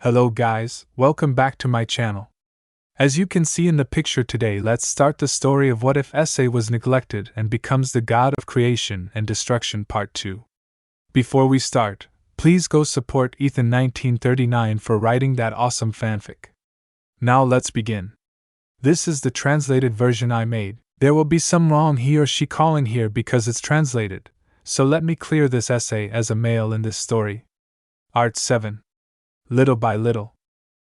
Hello guys, welcome back to my channel. As you can see in the picture today, let's start the story of what if issei was neglected and becomes the god of creation and destruction part 2. Before we start, please go support Ethan1939 for writing that awesome fanfic. Now let's begin. This is the translated version I made. There will be some wrong he or she calling here because it's translated, so let me clear this issei as a male in this story. Art 7. Little by little.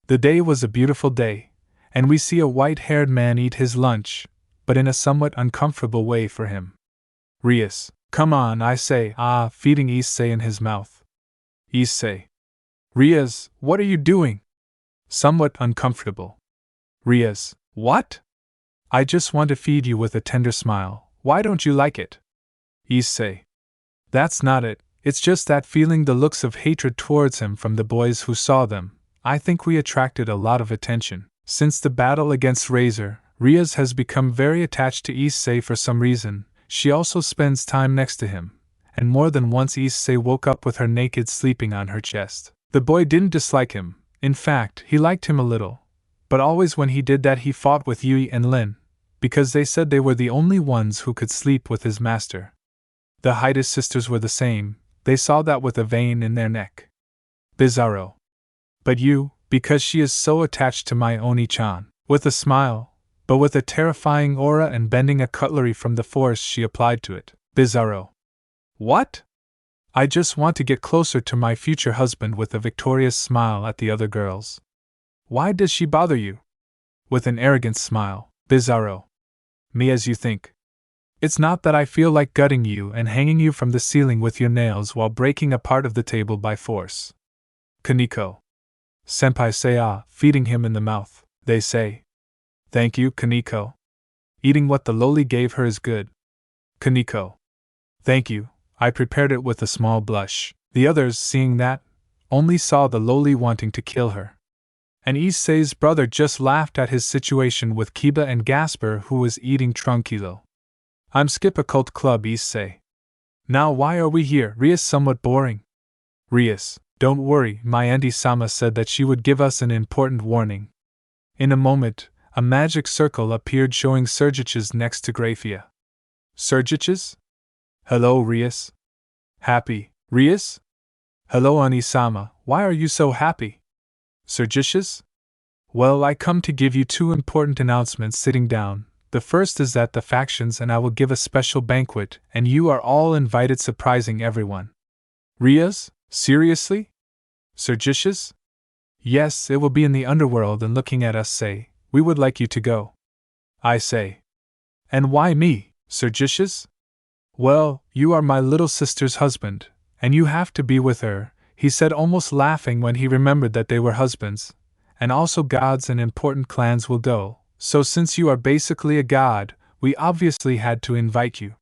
The day was a beautiful day, and we see a white-haired man eat his lunch, but in a somewhat uncomfortable way for him. Rias, come on, I say, feeding issei in his mouth. Issei. Rias, what are you doing? Somewhat uncomfortable. Rias, what? I just want to feed you with a tender smile, why don't you like it? Issei. That's not it. It's just that feeling the looks of hatred towards him from the boys who saw them. I think we attracted a lot of attention. Since the battle against Razor, Rias has become very attached to issei for some reason. She also spends time next to him, and more than once issei woke up with her naked sleeping on her chest. The boy didn't dislike him. In fact, he liked him a little. But always when he did that he fought with Yui and Lin, because they said they were the only ones who could sleep with his master. The Haidas sisters were the same. They saw that with a vein in their neck. Bizarro. But you, because she is so attached to my Oni-chan. With a smile, but with a terrifying aura and bending a cutlery from the force she applied to it. Bizarro. What? I just want to get closer to my future husband with a victorious smile at the other girls. Why does she bother you? With an arrogant smile. Bizarro. Me as you think. It's not that I feel like gutting you and hanging you from the ceiling with your nails while breaking a part of the table by force. Kaneko. Senpai say feeding him in the mouth, they say. Thank you, Kaneko. Eating what the loli gave her is good. Kaneko. Thank you, I prepared it with a small blush. The others, seeing that, only saw the loli wanting to kill her. And Issei's brother just laughed at his situation with Kiba and Gasper, who was eating tranquilo. I'm skip a cult club, issei. Now why are we here? Rias somewhat boring. Rias, don't worry, my auntie-sama said that she would give us an important warning. In a moment, a magic circle appeared showing Sergiches next to Graphia. Sergiches? Hello, Rias. Happy. Rias? Hello, auntie-sama, why are you so happy? Sergiches? Well, I come to give you two important announcements sitting down. The first is that the factions and I will give a special banquet, and you are all invited, surprising everyone. Rias? Seriously? Sergiches? Yes, it will be in the underworld, and looking at us say, we would like you to go. I say. And why me, Sergiches? Well, you are my little sister's husband, and you have to be with her, he said, almost laughing when he remembered that they were husbands, and also gods and important clans will go. So since you are basically a god, we obviously had to invite you.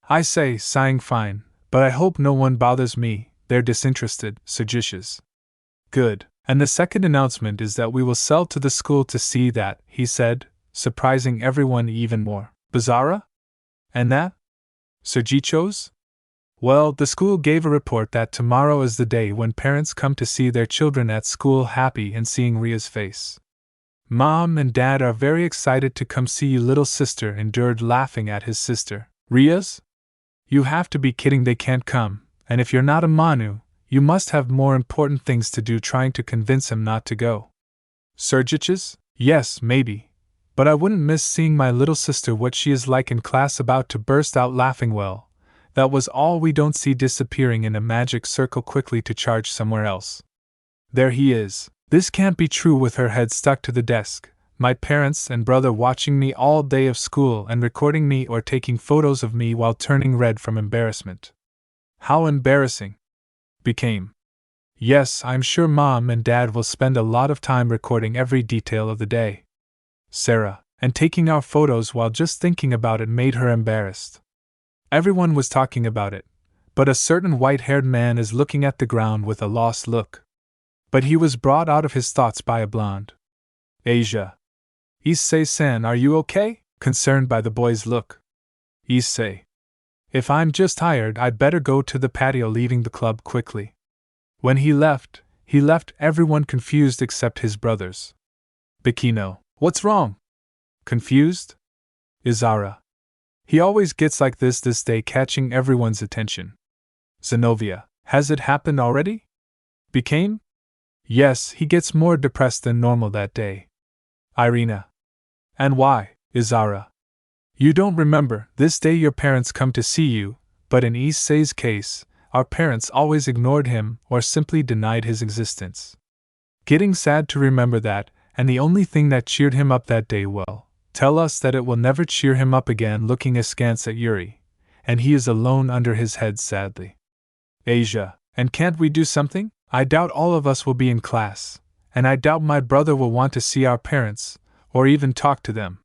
I say, sighing fine, but I hope no one bothers me, they're disinterested, Sergiches. Good. And the second announcement is that we will sell to the school to see that, he said, surprising everyone even more. Bizarra? And that? Sergichos? Well, the school gave a report that tomorrow is the day when parents come to see their children at school happy and seeing Ria's face. Mom and Dad are very excited to come see you, little sister endured laughing at his sister. Rias? You have to be kidding, they can't come, and if you're not a Manu, you must have more important things to do, trying to convince him not to go. Sergiches? Yes, maybe. But I wouldn't miss seeing my little sister, what she is like in class, about to burst out laughing. Well, that was all. We don't see disappearing in a magic circle quickly to charge somewhere else. There he is. This can't be true, with her head stuck to the desk, my parents and brother watching me all day of school and recording me or taking photos of me while turning red from embarrassment. How embarrassing became. Yes, I'm sure Mom and Dad will spend a lot of time recording every detail of the day. Sarah, and taking our photos while just thinking about it made her embarrassed. Everyone was talking about it, but a certain white-haired man is looking at the ground with a lost look. But he was brought out of his thoughts by a blonde. Asia. Issei-san, are you okay? Concerned by the boy's look. Issei. If I'm just tired, I'd better go to the patio, leaving the club quickly. When he left, he left everyone confused except his brothers. Bikino, what's wrong? Confused? Izara. He always gets like this day, catching everyone's attention. Zenobia, has it happened already? Became? Yes, he gets more depressed than normal that day. Irina. And why, Izara? You don't remember, this day your parents come to see you, but in issei's case, our parents always ignored him or simply denied his existence. Getting sad to remember that, and the only thing that cheered him up that day will tell us that it will never cheer him up again, looking askance at Yuri, and he is alone under his head sadly. Asia, and can't we do something? I doubt all of us will be in class, and I doubt my brother will want to see our parents, or even talk to them.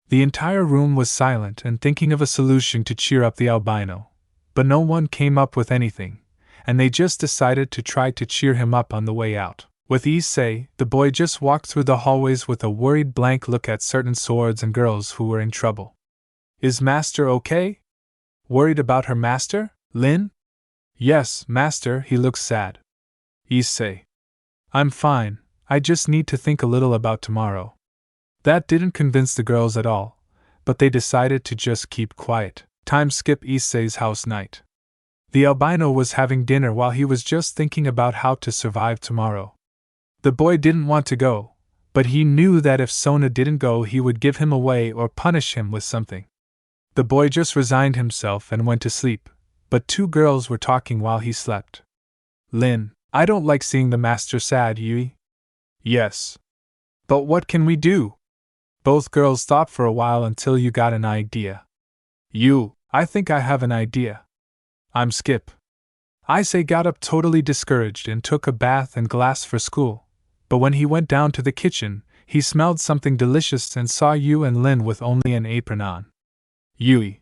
The entire room was silent and thinking of a solution to cheer up the albino, but no one came up with anything, and they just decided to try to cheer him up on the way out. With issei, the boy just walked through the hallways with a worried blank look at certain swords and girls who were in trouble. Is Master okay? Worried about her master, Lin? Yes, Master, he looks sad. Issei. I'm fine, I just need to think a little about tomorrow. That didn't convince the girls at all, but they decided to just keep quiet. Time skip Issei's house night. The albino was having dinner while he was just thinking about how to survive tomorrow. The boy didn't want to go, but he knew that if Sona didn't go he would give him away or punish him with something. The boy just resigned himself and went to sleep, but two girls were talking while he slept. Lin, I don't like seeing the master sad, Yui. Yes. But what can we do? Both girls thought for a while until you got an idea. I think I have an idea. I'm Skip. Issei got up totally discouraged and took a bath and glass for school, but when he went down to the kitchen, he smelled something delicious and saw you and Lin with only an apron on. Yui.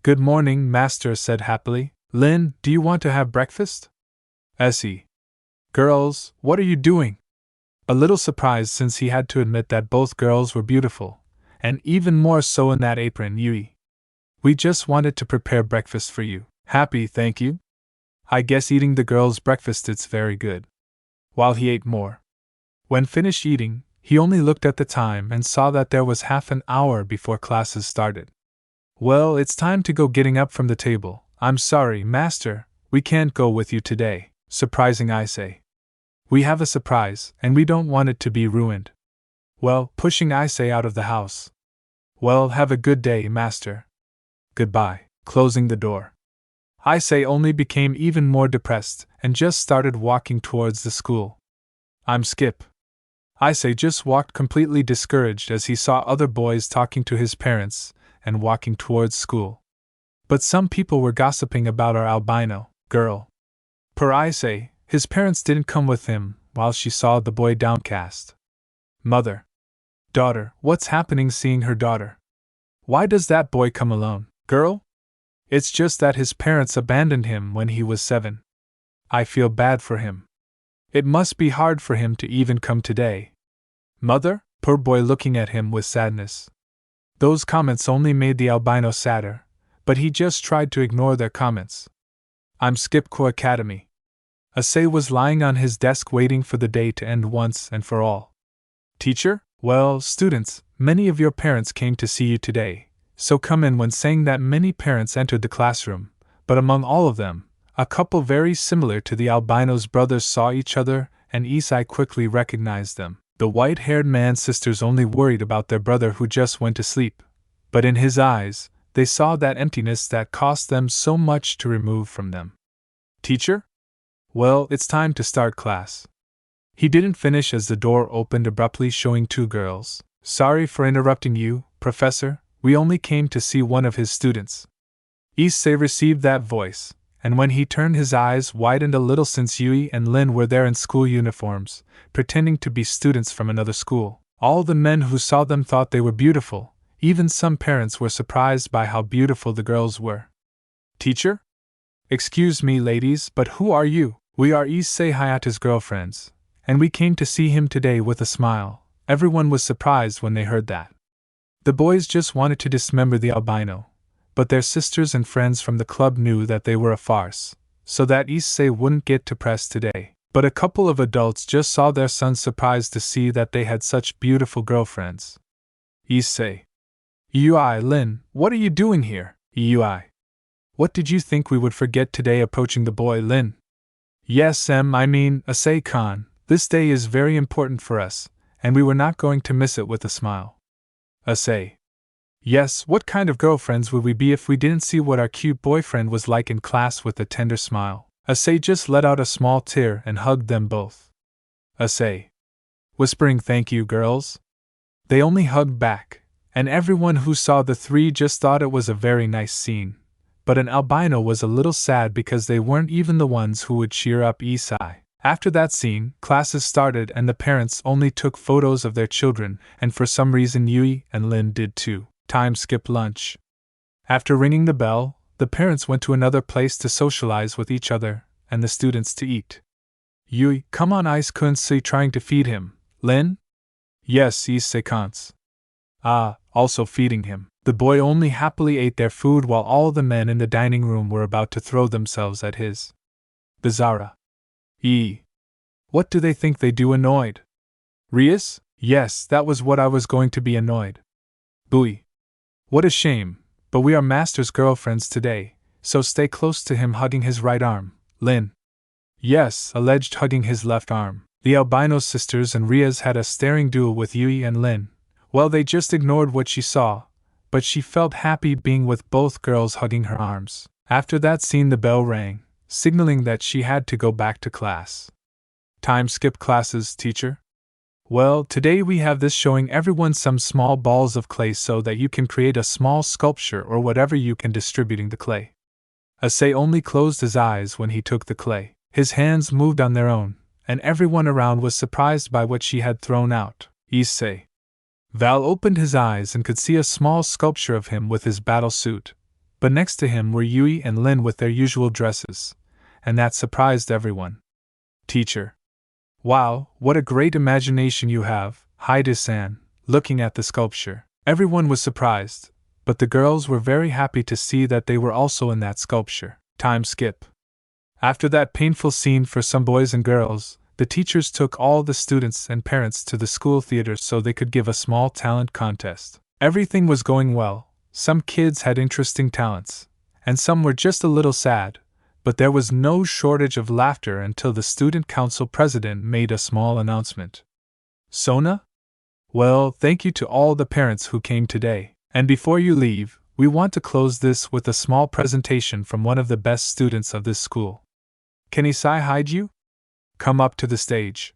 Good morning, Master said happily. Lin, do you want to have breakfast? Essie. Girls, what are you doing? A little surprised since he had to admit that both girls were beautiful, and even more so in that apron, Yui. We just wanted to prepare breakfast for you. Happy, thank you. I guess eating the girls' breakfast it's very good. While he ate more. When finished eating, he only looked at the time and saw that there was half an hour before classes started. Well, it's time to go getting up from the table. I'm sorry, Master, we can't go with you today, surprising Issei. We have a surprise, and we don't want it to be ruined. Well, pushing Issei out of the house. Well, have a good day, Master. Goodbye, closing the door. Issei only became even more depressed and just started walking towards the school. I'm Skip. Issei just walked completely discouraged as he saw other boys talking to his parents and walking towards school. But some people were gossiping about our albino girl. Per Issei, his parents didn't come with him while she saw the boy downcast. Mother. Daughter, what's happening seeing her daughter? Why does that boy come alone, girl? It's just that his parents abandoned him when he was 7. I feel bad for him. It must be hard for him to even come today. Mother, poor boy looking at him with sadness. Those comments only made the albino sadder, but he just tried to ignore their comments. I'm Skip Co Academy. Issei was lying on his desk waiting for the day to end once and for all. Teacher? Well, students, many of your parents came to see you today, so come in. When saying that, many parents entered the classroom, but among all of them, a couple very similar to the albino's brothers saw each other, and Issei quickly recognized them. The white-haired man's sisters only worried about their brother who just went to sleep, but in his eyes, they saw that emptiness that cost them so much to remove from them. Teacher? Well, it's time to start class. He didn't finish as the door opened abruptly, showing two girls. Sorry for interrupting you, Professor, we only came to see one of his students. Issei received that voice, and when he turned, his eyes widened a little since Yui and Lin were there in school uniforms, pretending to be students from another school. All the men who saw them thought they were beautiful, even some parents were surprised by how beautiful the girls were. Teacher? Excuse me, ladies, but who are you? We are Issei Hayata's girlfriends, and we came to see him today with a smile. Everyone was surprised when they heard that. The boys just wanted to dismember the albino, but their sisters and friends from the club knew that they were a farce, so that Issei wouldn't get depressed today. But a couple of adults just saw their sons surprised to see that they had such beautiful girlfriends. Issei. Ui, Lin, what are you doing here? Ui. What did you think we would forget today? Approaching the boy, Lin. Yes, Issei-kan, this day is very important for us, and we were not going to miss it. With a smile. Issei. Yes, what kind of girlfriends would we be if we didn't see what our cute boyfriend was like in class? With a tender smile, Issei just let out a small tear and hugged them both. Issei. Whispering, thank you, girls. They only hugged back, and everyone who saw the three just thought it was a very nice scene. But an albino was a little sad because they weren't even the ones who would cheer up Issei. After that scene, classes started and the parents only took photos of their children, and for some reason Yui and Lin did too. Time skip lunch. After ringing the bell, the parents went to another place to socialize with each other, and the students to eat. Yui, come on, Ice couldn't see trying to feed him. Lin? Yes, Issei can't. Also feeding him. The boy only happily ate their food while all the men in the dining room were about to throw themselves at his. The Zara. What do they think they do? Annoyed. Rias? Yes, that was what I was going to be, annoyed. Bui. What a shame, but we are master's girlfriends today, so stay close to him, hugging his right arm. Lin. Yes, alleged, hugging his left arm. The albino sisters and Rias had a staring duel with Yui and Lin. Well, they just ignored what she saw, but she felt happy being with both girls hugging her arms. After that scene, the bell rang, signaling that she had to go back to class. Time skip classes, teacher? Well, today we have this showing everyone some small balls of clay so that you can create a small sculpture or whatever you can, distributing the clay. Issei only closed his eyes when he took the clay. His hands moved on their own, and everyone around was surprised by what she had thrown out. Issei. Val opened his eyes and could see a small sculpture of him with his battle suit, but next to him were Yui and Lin with their usual dresses, and that surprised everyone. Teacher. Wow, what a great imagination you have, Haida-san, looking at the sculpture. Everyone was surprised, but the girls were very happy to see that they were also in that sculpture. Time skip. After that painful scene for some boys and girls, the teachers took all the students and parents to the school theater so they could give a small talent contest. Everything was going well. Some kids had interesting talents, and some were just a little sad, but there was no shortage of laughter until the student council president made a small announcement. Sona? Well, thank you to all the parents who came today, and before you leave, we want to close this with a small presentation from one of the best students of this school. Can Issei hide you? Come up to the stage.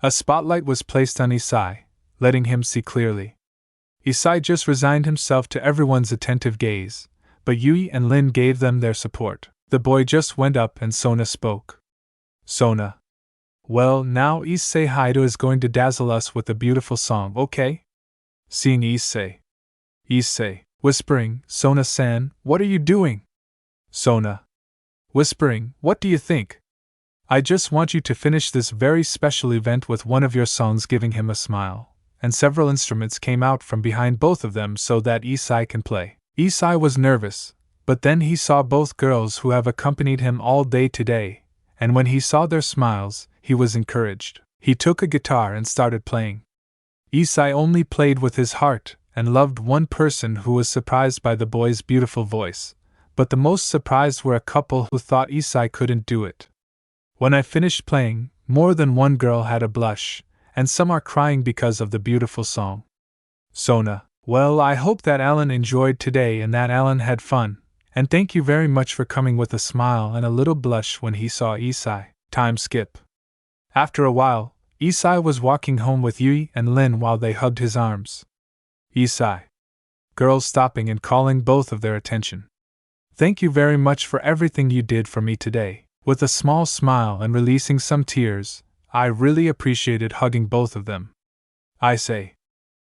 A spotlight was placed on Issei, letting him see clearly. Issei just resigned himself to everyone's attentive gaze, but Yui and Lin gave them their support. The boy just went up and Sona spoke. Sona. Well, now Issei Haida is going to dazzle us with a beautiful song, okay? Seeing Issei. Issei, whispering, Sona-san, what are you doing? Sona. Whispering, what do you think? I just want you to finish this very special event with one of your songs, giving him a smile, and several instruments came out from behind both of them so that Issei can play. Issei was nervous, but then he saw both girls who have accompanied him all day today, and when he saw their smiles, he was encouraged. He took a guitar and started playing. Issei only played with his heart and loved one person who was surprised by the boy's beautiful voice, but the most surprised were a couple who thought Issei couldn't do it. When I finished playing, more than one girl had a blush, and some are crying because of the beautiful song. Sona. Well, I hope that Alan enjoyed today and that Alan had fun, and thank you very much for coming, with a smile and a little blush when he saw Issei. Time skip. After a while, Issei was walking home with Yui and Lin while they hugged his arms. Issei. Girls stopping and calling both of their attention. Thank you very much for everything you did for me today. With a small smile and releasing some tears, I really appreciated hugging both of them. Issei.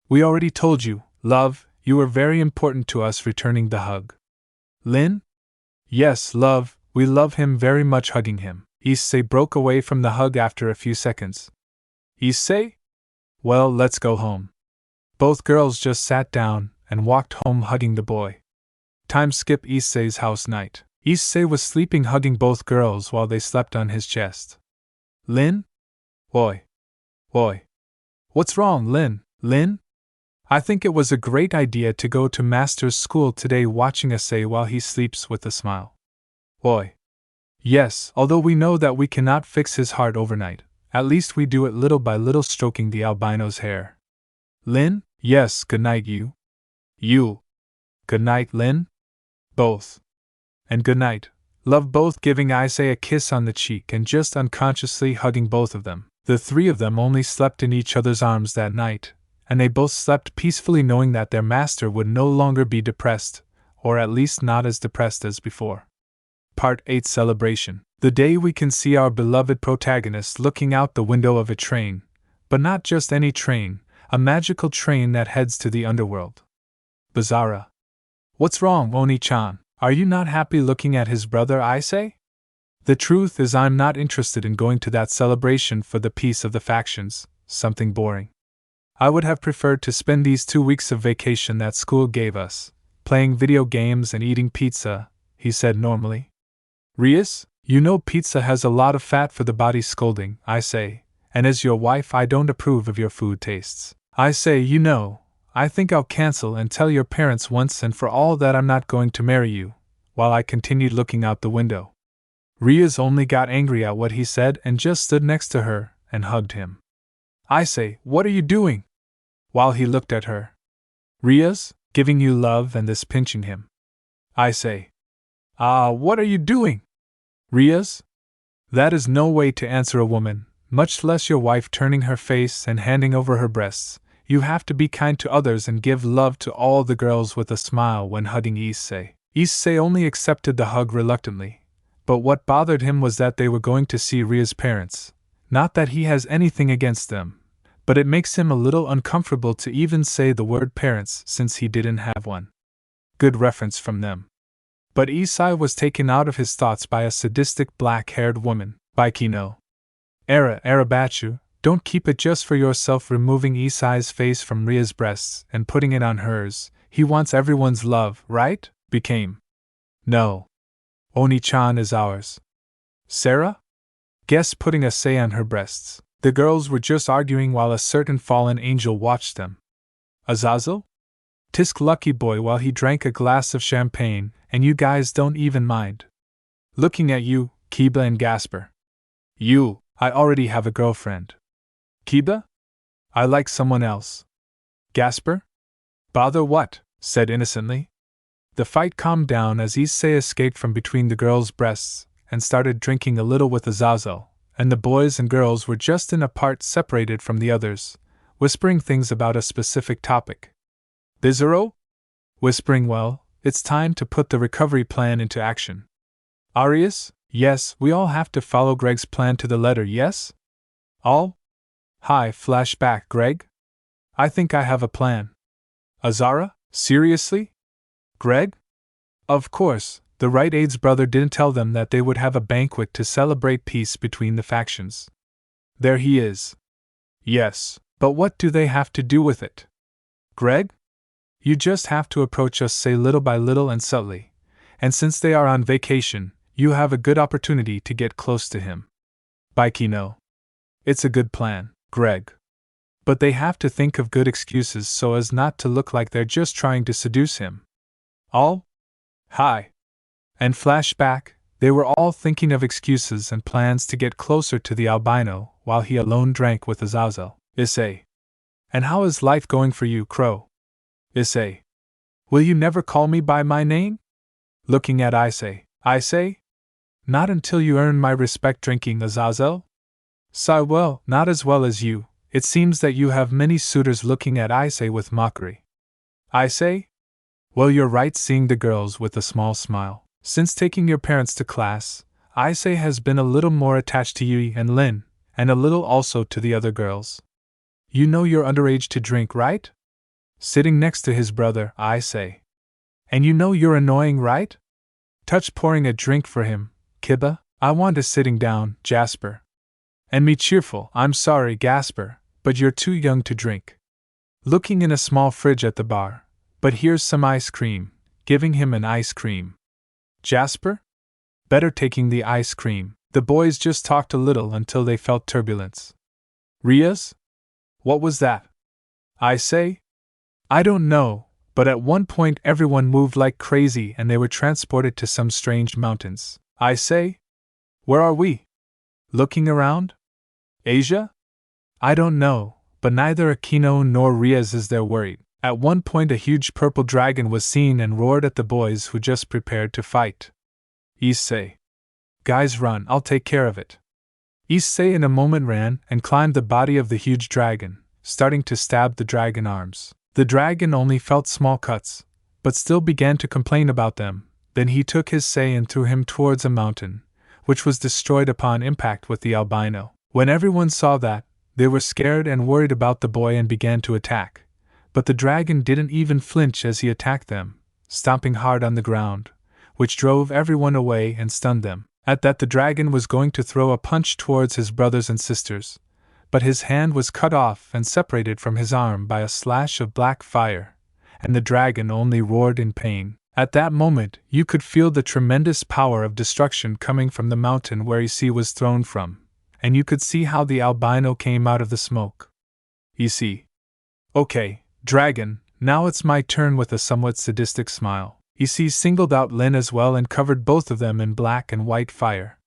We already told you, love, you were very important to us, returning the hug. Lin? Yes, love, we love him very much, hugging him. Issei broke away from the hug after a few seconds. Issei? Well, let's go home. Both girls just sat down and walked home hugging the boy. Time skip Issei's house night. Issei was sleeping, hugging both girls while they slept on his chest. Lin? Oi. Oi. What's wrong, Lin? Lin? I think it was a great idea to go to Master's school today watching issei while he sleeps with a smile. Oi. Yes, although we know that we cannot fix his heart overnight, at least we do it little by little, stroking the albino's hair. Lin? Yes, good night, you. You. Good night, Lin. Both. And good night. Love, both, giving issei a kiss on the cheek and just unconsciously hugging both of them. The three of them only slept in each other's arms that night, and they both slept peacefully knowing that their master would no longer be depressed, or at least not as depressed as before. Part 8 Celebration. The day we can see our beloved protagonist looking out the window of a train, but not just any train, a magical train that heads to the underworld. Bizarra. What's wrong, Oni-chan? Are you not happy looking at his brother issei? The truth is, I'm not interested in going to that celebration for the peace of the factions, something boring. I would have preferred to spend these 2 weeks of vacation that school gave us, playing video games and eating pizza, he said normally. Rias, you know pizza has a lot of fat for the body, scolding, issei, and as your wife I don't approve of your food tastes. Issei, you know, I think I'll cancel and tell your parents once and for all that I'm not going to marry you, while I continued looking out the window. Rias only got angry at what he said and just stood next to her and hugged him. Issei, what are you doing? While he looked at her. Rias, giving you love and this pinching him. Issei. What are you doing? Rias? That is no way to answer a woman, much less your wife, turning her face and handing over her breasts. You have to be kind to others and give love to all the girls with a smile when hugging issei. Issei only accepted the hug reluctantly, but what bothered him was that they were going to see Ria's parents. Not that he has anything against them, but it makes him a little uncomfortable to even say the word parents since he didn't have one. Good reference from them. But issei was taken out of his thoughts by a sadistic black-haired woman, Baikino. Arabachu, don't keep it just for yourself, removing issei's face from Ria's breasts and putting it on hers. He wants everyone's love, right? Became. No. Oni-chan is ours. Sarah? Guess, putting issei on her breasts. The girls were just arguing while a certain fallen angel watched them. Azazel? Tisk lucky boy, while he drank a glass of champagne, and you guys don't even mind. Looking at you, Kiba and Gasper. You, I already have a girlfriend. Kiba? I like someone else. Gasper? Bother what? Said innocently. The fight calmed down as issei escaped from between the girls' breasts and started drinking a little with Azazel, and the boys and girls were just in a part separated from the others, whispering things about a specific topic. Bizarro? Whispering, well, it's time to put the recovery plan into action. Arias? Yes, we all have to follow Greg's plan to the letter, yes? All? Hi, flashback, Greg? I think I have a plan. Azara? Seriously? Greg? Of course, the Right Aid's brother didn't tell them that they would have a banquet to celebrate peace between the factions. There he is. Yes, but what do they have to do with it? Greg? You just have to approach us, say, little by little and subtly, and since they are on vacation, you have a good opportunity to get close to him. Baikino. It's a good plan, Greg. But they have to think of good excuses so as not to look like they're just trying to seduce him. All? Hi. And flashback, they were all thinking of excuses and plans to get closer to the albino while he alone drank with Azazel. Issei. And how is life going for you, Crow? Issei. Will you never call me by my name? Looking at Issei. Issei? Not until you earn my respect, drinking Azazel? Sigh, well, not as well as you. It seems that you have many suitors, looking at Issei with mockery. Issei? Well, you're right, seeing the girls with a small smile. Since taking your parents to class, Issei has been a little more attached to Yui and Lin, and a little also to the other girls. You know you're underage to drink, right? Sitting next to his brother, Issei. And you know you're annoying, right? Touch pouring a drink for him, Kiba. I want a sitting down, Jasper. And me cheerful. I'm sorry, Gasper, but you're too young to drink. Looking in a small fridge at the bar. But here's some ice cream, giving him an ice cream. Jasper? Better taking the ice cream. The boys just talked a little until they felt turbulence. Rias? What was that? I say? I don't know, but at one point everyone moved like crazy and they were transported to some strange mountains. I say? Where are we? Looking around? Asia? I don't know, but neither Aquino nor Rias is there worried. At one point a huge purple dragon was seen and roared at the boys who just prepared to fight. Issei. Guys run, I'll take care of it. Issei in a moment ran and climbed the body of the huge dragon, starting to stab the dragon arms. The dragon only felt small cuts, but still began to complain about them. Then he took his sei and threw him towards a mountain, which was destroyed upon impact with the albino. When everyone saw that, they were scared and worried about the boy and began to attack. But the dragon didn't even flinch as he attacked them, stomping hard on the ground, which drove everyone away and stunned them. At that the dragon was going to throw a punch towards his brothers and sisters, but his hand was cut off and separated from his arm by a slash of black fire, and the dragon only roared in pain. At that moment you could feel the tremendous power of destruction coming from the mountain where issei was thrown from, and you could see how the albino came out of the smoke. Issei. Okay, dragon, now it's my turn. With a somewhat sadistic smile, issei singled out Lin as well and covered both of them in black and white fire.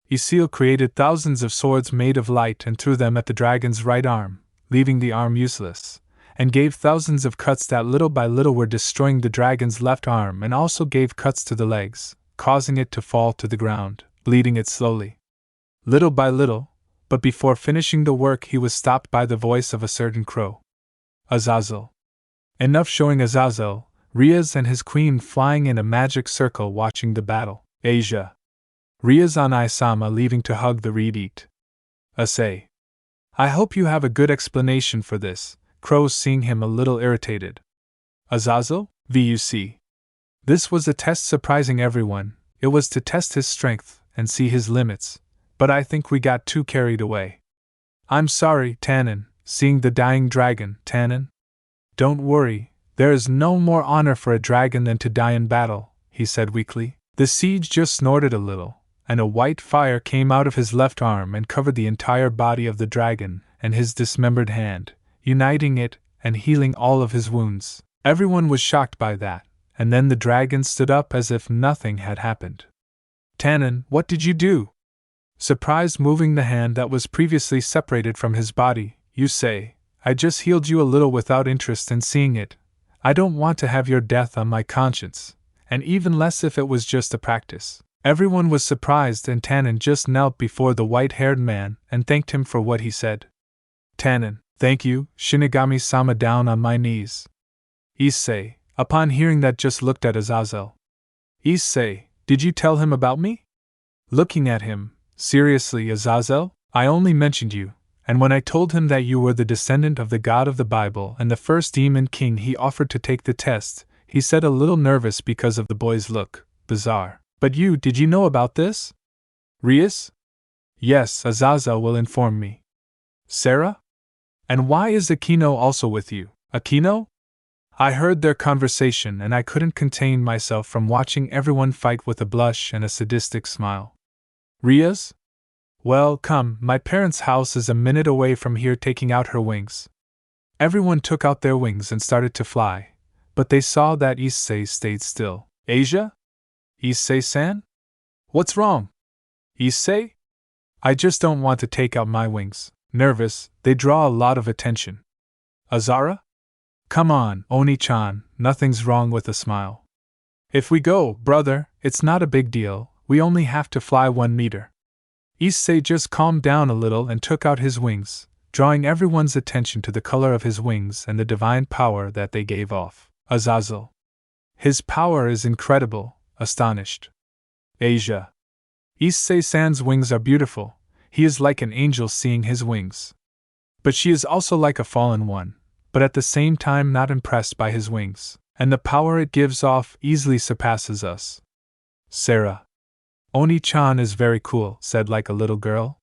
Issei created thousands of swords made of light and threw them at the dragon's right arm, leaving the arm useless, and gave thousands of cuts that little by little were destroying the dragon's left arm, and also gave cuts to the legs, causing it to fall to the ground, bleeding it slowly. Little by little, but before finishing the work he was stopped by the voice of a certain crow. Azazel. Enough, showing Azazel, Rias and his queen flying in a magic circle watching the battle. Asia. Rias on Isama leaving to hug the reed eat. Issei. I hope you have a good explanation for this, Crow, seeing him a little irritated. Azazel, vuc. This was a test surprising everyone. It was to test his strength and see his limits, but I think we got too carried away. I'm sorry, Tannen, seeing the dying dragon. Tannen? Don't worry, there is no more honor for a dragon than to die in battle, he said weakly. The siege just snorted a little, and a white fire came out of his left arm and covered the entire body of the dragon and his dismembered hand, uniting it and healing all of his wounds. Everyone was shocked by that, and then the dragon stood up as if nothing had happened. Tannen, what did you do? Surprised, moving the hand that was previously separated from his body, you say, I just healed you a little without interest in seeing it. I don't want to have your death on my conscience, and even less if it was just a practice. Everyone was surprised, and Tannen just knelt before the white-haired man and thanked him for what he said. Tannen, thank you, Shinigami-sama, down on my knees. Issei, upon hearing that, just looked at Azazel. Issei, did you tell him about me? Looking at him, seriously, Azazel, I only mentioned you, and when I told him that you were the descendant of the god of the Bible and the first demon king, he offered to take the test. He said, a little nervous because of the boy's look. Bizarre. But you, did you know about this? Rias? Yes, Azazel will inform me. Sarah? And why is Aquino also with you? Aquino? I heard their conversation and I couldn't contain myself from watching everyone fight with a blush and a sadistic smile. Rias? Well, come, my parents' house is a minute away from here. Taking out her wings. Everyone took out their wings and started to fly, but they saw that Issei stayed still. Asia? Issei-san? What's wrong? Issei? I just don't want to take out my wings. Nervous, they draw a lot of attention. Azara? Come on, Oni-chan, nothing's wrong. With a smile. If we go, brother, it's not a big deal, we only have to fly 1 meter. Issei just calmed down a little and took out his wings, drawing everyone's attention to the color of his wings and the divine power that they gave off. Azazel. His power is incredible, astonished. Asia. Issei-san's wings are beautiful, he is like an angel seeing his wings. But she is also like a fallen one, but at the same time not impressed by his wings, and the power it gives off easily surpasses us. Sarah. Oni-chan is very cool, said like a little girl.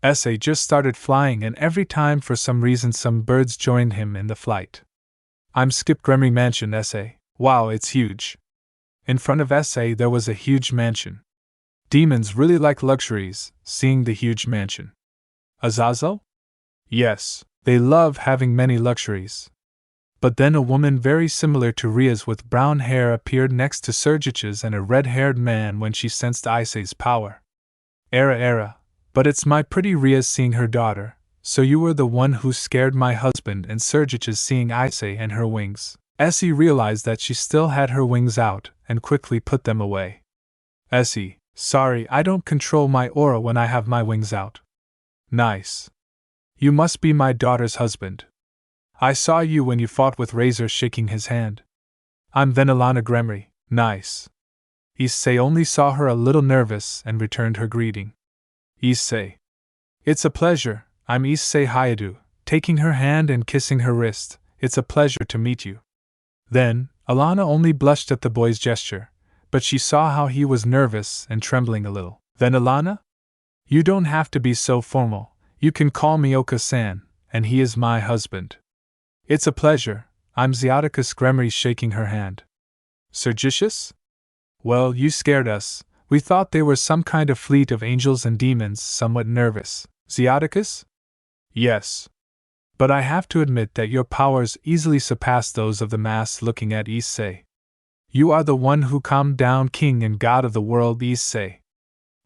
Issei just started flying, and every time for some reason some birds joined him in the flight. I'm skip Gremory mansion. Issei. Wow, it's huge. In front of Issei there was a huge mansion. Demons really like luxuries, seeing the huge mansion. Azazel? Yes, they love having many luxuries. But then a woman very similar to Ria's with brown hair appeared next to Sergich's and a red-haired man when she sensed Issei's power. Era, but it's my pretty Ria's seeing her daughter, so you were the one who scared my husband and Sergich's seeing Issei and her wings. Essie realized that she still had her wings out and quickly put them away. Essie, sorry, I don't control my aura when I have my wings out. Nice. You must be my daughter's husband. I saw you when you fought with Razor, shaking his hand. I'm Venelana Gremory. Nice. Issei only saw her a little nervous and returned her greeting. Issei. It's a pleasure, I'm Issei Hayadu, taking her hand and kissing her wrist. It's a pleasure to meet you. Then, Alana only blushed at the boy's gesture, but she saw how he was nervous and trembling a little. Then Alana? You don't have to be so formal, you can call me Oka-san, and he is my husband. It's a pleasure, I'm Xiaticus Gremory, shaking her hand. Sergitius? Well, you scared us, we thought they were some kind of fleet of angels and demons, somewhat nervous. Xiaticus? Yes. But I have to admit that your powers easily surpass those of the mass. Looking at Issei. You are the one who calmed down King and God of the world, Issei.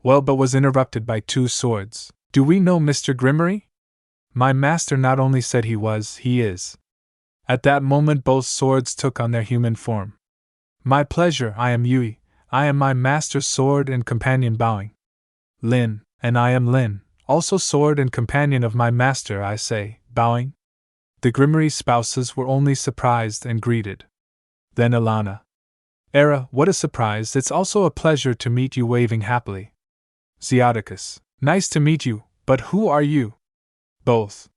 Well, but was interrupted by two swords. Do we know Mr. Gremory? My master not only said he is. At that moment both swords took on their human form. My pleasure, I am Yui, I am my master's sword and companion, bowing. Lin, and I am Lin, also sword and companion of my master, I say, bowing. The Gremory spouses were only surprised and greeted. Then Alana. Era, what a surprise, it's also a pleasure to meet you, waving happily. Xiaticus. Nice to meet you, but who are you? Both.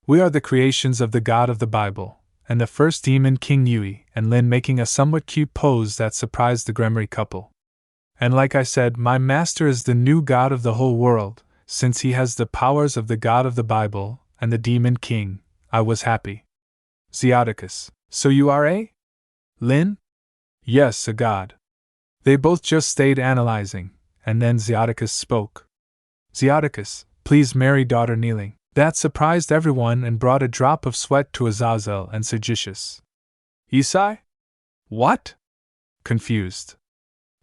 We are the creations of the God of the Bible, and the first demon King Yui, and Lin making a somewhat cute pose that surprised the Gremory couple. And like I said, my master is the new God of the whole world, since he has the powers of the God of the Bible and the demon king. I was happy. Xiaticus. So you are a? Lin? Yes, a god. They both just stayed analyzing, and then Xiaticus spoke. Xiaticus, please marry daughter, kneeling. That surprised everyone and brought a drop of sweat to Azazel and Sergitius. Issei? What? Confused.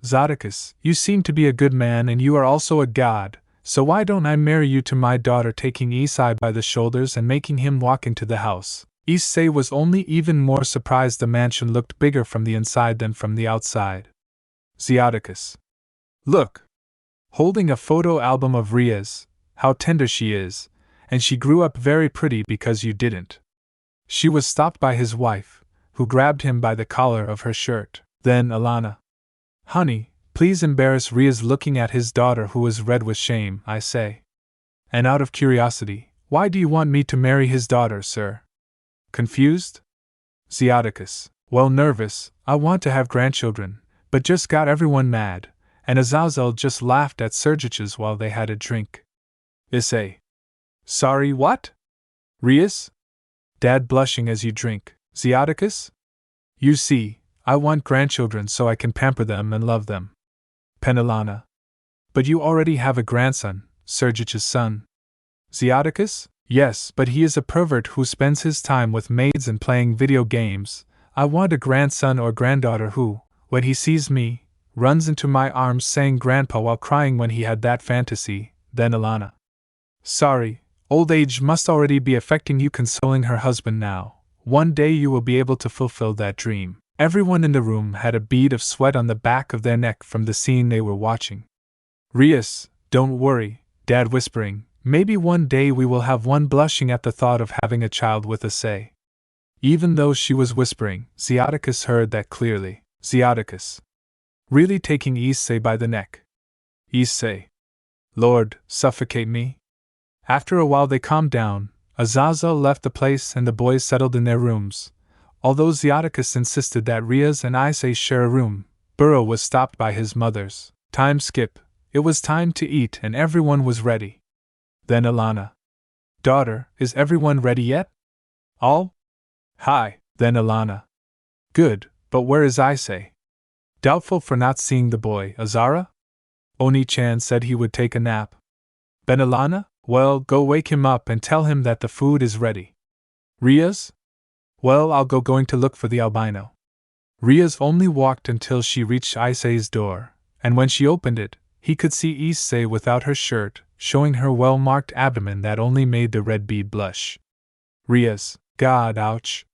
Xiaticus, you seem to be a good man and you are also a god, so why don't I marry you to my daughter, taking Issei by the shoulders and making him walk into the house. Issei was only even more surprised. The mansion looked bigger from the inside than from the outside. Xiaticus. Look! Holding a photo album of Ria's, how tender she is, and she grew up very pretty because you didn't. She was stopped by his wife, who grabbed him by the collar of her shirt. Then Alana. Honey, please embarrass Ria's, looking at his daughter who is red with shame, I say. And out of curiosity, why do you want me to marry his daughter, sir? Confused? Xiaticus. Well, nervous, I want to have grandchildren, but just got everyone mad, and Azazel just laughed at Sergich's while they had a drink. Issei. Sorry, what? Rias? Dad, blushing as you drink. Xiaticus? You see, I want grandchildren so I can pamper them and love them. Penelana. But you already have a grandson, Sergich's son. Xiaticus? Yes, but he is a pervert who spends his time with maids and playing video games. I want a grandson or granddaughter who, when he sees me, runs into my arms saying grandpa while crying when he had that fantasy. Then Alana. Sorry, old age must already be affecting you, consoling her husband now. One day you will be able to fulfill that dream. Everyone in the room had a bead of sweat on the back of their neck from the scene they were watching. Rias, don't worry, Dad whispering, maybe one day we will have one, blushing at the thought of having a child with Issei. Even though she was whispering, Xiaticus heard that clearly. Xiaticus. Really taking Issei by the neck. Issei. Lord, suffocate me. After a while they calmed down, Azazel left the place and the boys settled in their rooms. Although Xiaticus insisted that Rias and Issei share a room, Burrow was stopped by his mother's. Time skip. It was time to eat and everyone was ready. Then Alana. Daughter, is everyone ready yet? All? Hi. Then Alana. Good, but where is Issei? Doubtful for not seeing the boy. Azara? Oni-chan said he would take a nap. Benalana? Well, go wake him up and tell him that the food is ready. Rias? Well, I'll go going to look for the albino. Rias only walked until she reached Issei's door, and when she opened it, he could see Issei without her shirt, showing her well-marked abdomen that only made the red bead blush. Rias, God, ouch.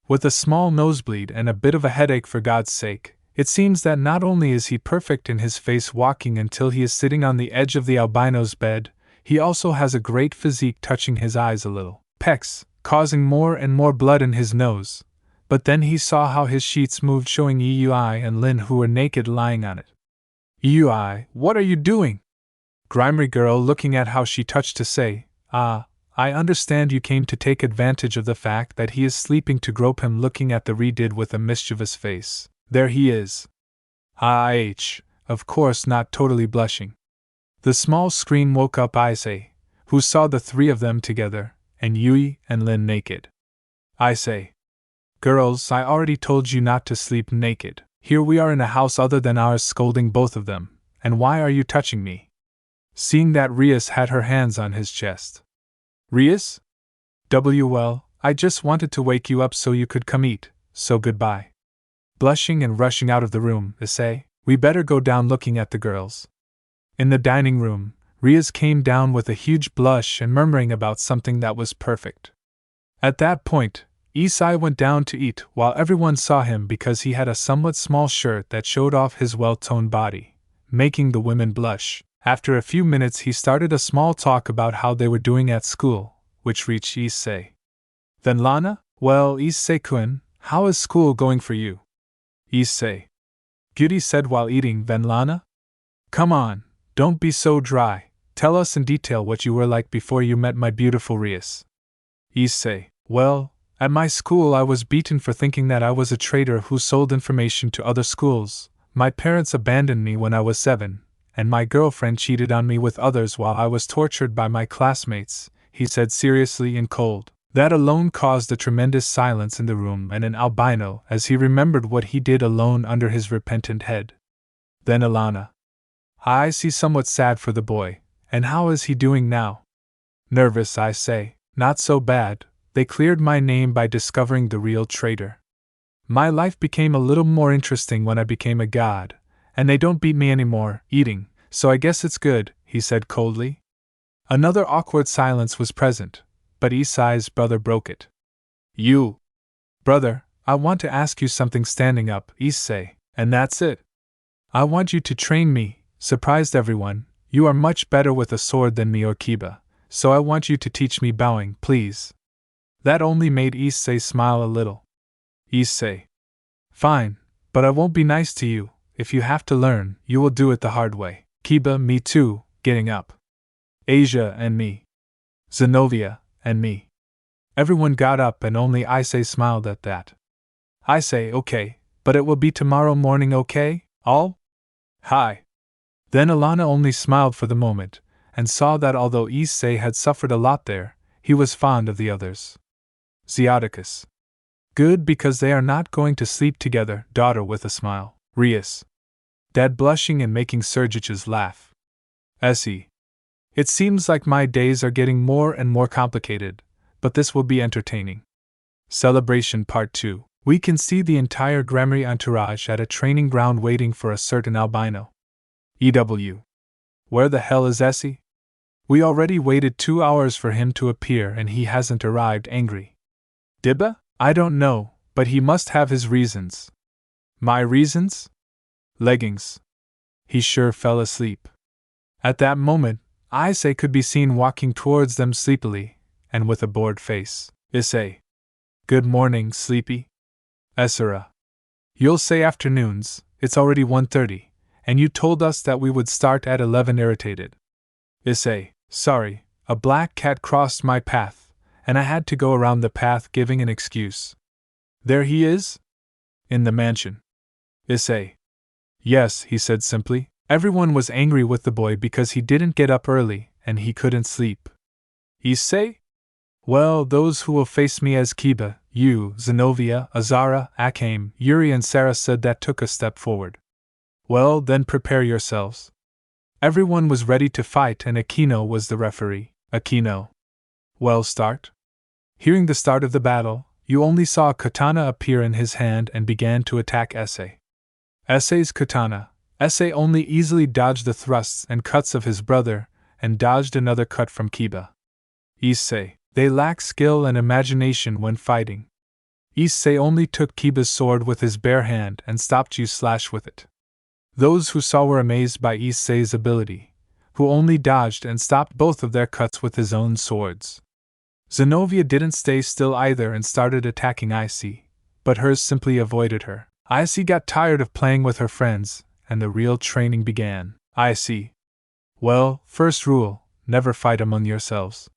With a small nosebleed and a bit of a headache for God's sake, it seems that not only is he perfect in his face walking until he is sitting on the edge of the albino's bed, he also has a great physique touching his eyes a little, pecs, causing more and more blood in his nose. But then he saw how his sheets moved showing Yui and Lin who were naked lying on it. Yui, what are you doing? Gremory girl looking at how she touched to say, I understand you came to take advantage of the fact that he is sleeping to grope him looking at the redid with a mischievous face. There he is. Of course not totally blushing. The small scream woke up Issei, who saw the three of them together, and Yui and Lin naked. Issei. Girls, I already told you not to sleep naked. Here we are in a house other than ours scolding both of them, and why are you touching me? Seeing that Rias had her hands on his chest. Rias? Well, I just wanted to wake you up so you could come eat, so goodbye. Blushing and rushing out of the room, Issei, we better go down looking at the girls. In the dining room, Rias came down with a huge blush and murmuring about something that was perfect. At that point, Issei went down to eat while everyone saw him because he had a somewhat small shirt that showed off his well-toned body, making the women blush. After a few minutes he started a small talk about how they were doing at school, which reached Issei. Then Lana, well, Issei-kun, how is school going for you? Issei. Gyuri said while eating. Then Lana? Come on, don't be so dry, tell us in detail what you were like before you met my beautiful Rias. Issei. Well, at my school I was beaten for thinking that I was a traitor who sold information to other schools. My parents abandoned me when I was 7, and my girlfriend cheated on me with others while I was tortured by my classmates, he said seriously and cold. That alone caused a tremendous silence in the room and an albino as he remembered what he did alone under his repentant head. Then Alana. I see somewhat sad for the boy, and how is he doing now? Nervous, I say, not so bad, they cleared my name by discovering the real traitor. My life became a little more interesting when I became a god, and they don't beat me anymore, eating, so I guess it's good, he said coldly. Another awkward silence was present, but Issei's brother broke it. You! Brother, I want to ask you something standing up, Issei, and that's it. I want you to train me, surprised everyone, you are much better with a sword than me or Kiba, so I want you to teach me bowing, please. That only made Issei smile a little. Issei. Fine, but I won't be nice to you. If you have to learn, you will do it the hard way. Kiba, me too, getting up. Asia and me. Zenobia and me. Everyone got up and only Issei smiled at that. Issei, okay, but it will be tomorrow morning, okay, all? Hi. Then Alana only smiled for the moment, and saw that although Issei had suffered a lot there, he was fond of the others. Zeoticus. Good, because they are not going to sleep together, daughter with a smile. Rias. Dad blushing and making Sergich's laugh. Essie. It seems like my days are getting more and more complicated, but this will be entertaining. Celebration Part 2. We can see the entire Gremory entourage at a training ground waiting for a certain albino. EW. Where the hell is Essie? We already waited 2 hours for him to appear and he hasn't arrived. Angry. Dibba? I don't know, but he must have his reasons. My reasons? Leggings. He sure fell asleep. At that moment, Issei could be seen walking towards them sleepily, and with a bored face. Issei. Good morning, sleepy. Essera. You'll say afternoons, it's already 1:30, and you told us that we would start at 11. Irritated. Issei. Sorry, a black cat crossed my path, and I had to go around the path giving an excuse. There he is? In the mansion. Issei. Yes, he said simply. Everyone was angry with the boy because he didn't get up early, and he couldn't sleep. Issei? Well, those who will face me as Kiba, you, Zenobia, Azara, Akame, Yuri and Sarah said that took a step forward. Well, then prepare yourselves. Everyone was ready to fight and Akino was the referee. Akino. Well, start? Hearing the start of the battle, you only saw a katana appear in his hand and began to attack Issei. Issei's katana. Issei only easily dodged the thrusts and cuts of his brother, and dodged another cut from Kiba. Issei. They lack skill and imagination when fighting. Issei only took Kiba's sword with his bare hand and stopped you slash with it. Those who saw were amazed by Issei's ability, who only dodged and stopped both of their cuts with his own swords. Zenobia didn't stay still either and started attacking Issei, but hers simply avoided her. Issei got tired of playing with her friends, and the real training began. Issei. Well, first rule, never fight among yourselves.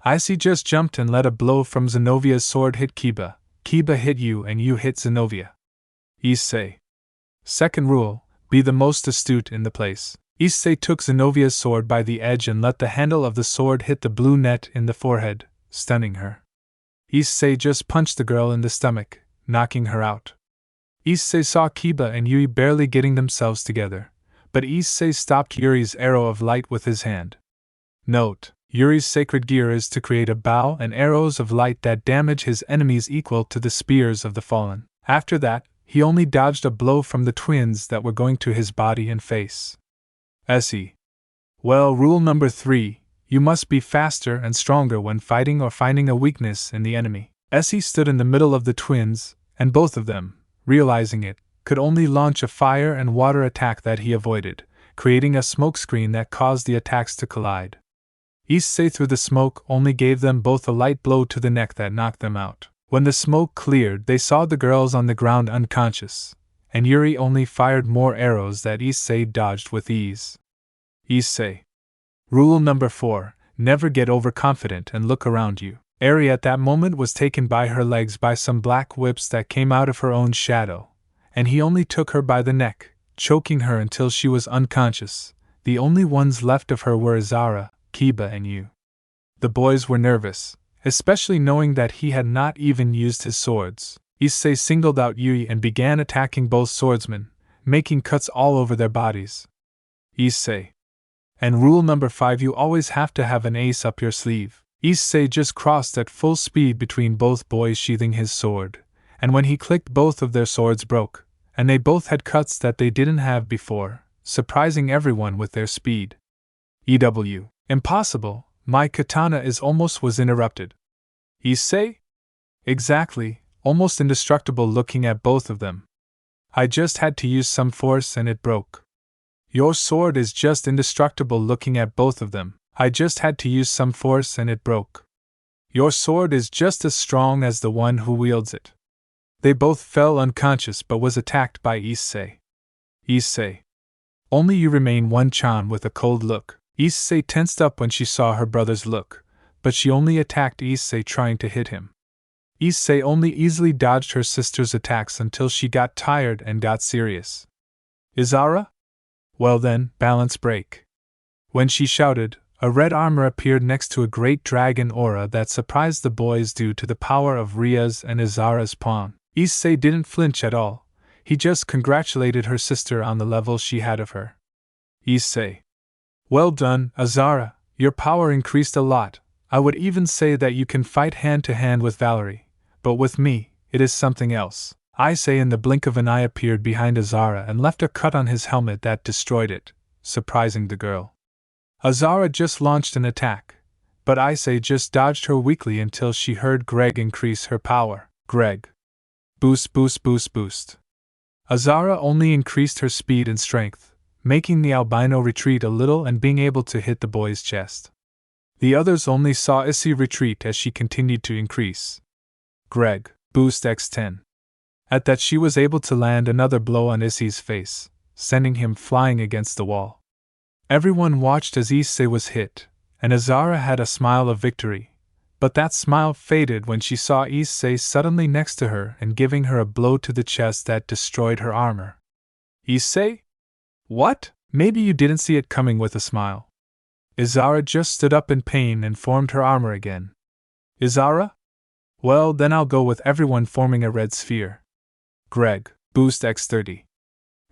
Issei just jumped and let a blow from Zenovia's sword hit Kiba. Kiba hit you and you hit Zenobia. Issei. Second rule, be the most astute in the place. Issei took Zenovia's sword by the edge and let the handle of the sword hit the blue net in the forehead, stunning her. Issei just punched the girl in the stomach, knocking her out. Issei saw Kiba and Yui barely getting themselves together, but Issei stopped Yuri's arrow of light with his hand. Note: Yuri's sacred gear is to create a bow and arrows of light that damage his enemies equal to the spears of the fallen. After that, he only dodged a blow from the twins that were going to his body and face. Issei. Well, rule number 3, you must be faster and stronger when fighting or finding a weakness in the enemy. Issei stood in the middle of the twins, and both of them, realizing it, could only launch a fire and water attack that he avoided, creating a smoke screen that caused the attacks to collide. Issei through the smoke only gave them both a light blow to the neck that knocked them out. When the smoke cleared, they saw the girls on the ground unconscious, and Yuri only fired more arrows that Issei dodged with ease. Issei. Rule number 4, never get overconfident and look around you. Eri at that moment was taken by her legs by some black whips that came out of her own shadow, and he only took her by the neck, choking her until she was unconscious. The only ones left of her were Izara, Kiba and you. The boys were nervous, especially knowing that he had not even used his swords. Issei singled out Yui and began attacking both swordsmen, making cuts all over their bodies. Issei. And rule number 5, you always have to have an ace up your sleeve. Issei just crossed at full speed between both boys sheathing his sword, and when he clicked both of their swords broke, and they both had cuts that they didn't have before, surprising everyone with their speed. EW. Impossible, my katana is almost was interrupted. Issei? Exactly, almost indestructible looking at both of them. I just had to use some force and it broke. Your sword is just indestructible looking at both of them. I just had to use some force and it broke. Your sword is just as strong as the one who wields it. They both fell unconscious but was attacked by Issei. Issei. Only you remain one Chan with a cold look. Issei tensed up when she saw her brother's look, but she only attacked Issei trying to hit him. Issei only easily dodged her sister's attacks until she got tired and got serious. Izara? Well then, balance break. When she shouted, a red armor appeared next to a great dragon aura that surprised the boys due to the power of Ria's and Izara's pawn. Issei didn't flinch at all, he just congratulated her sister on the level she had of her. Issei. Well done, Izara, your power increased a lot. I would even say that you can fight hand to hand with Valerie, but with me, it is something else. Issei in the blink of an eye appeared behind Izara and left a cut on his helmet that destroyed it, surprising the girl. Izara just launched an attack, but Issei just dodged her weakly until she heard Greg increase her power. Greg. Boost, boost, boost, boost. Izara only increased her speed and strength, making the albino retreat a little and being able to hit the boy's chest. The others only saw Issei retreat as she continued to increase. Greg. Boost x10. At that she was able to land another blow on Issei's face, sending him flying against the wall. Everyone watched as Issei was hit, and Izara had a smile of victory, but that smile faded when she saw Issei suddenly next to her and giving her a blow to the chest that destroyed her armor. Issei? What? Maybe you didn't see it coming with a smile. Izara just stood up in pain and formed her armor again. Izara? Well, then I'll go with everyone forming a red sphere. Greg. Boost x30.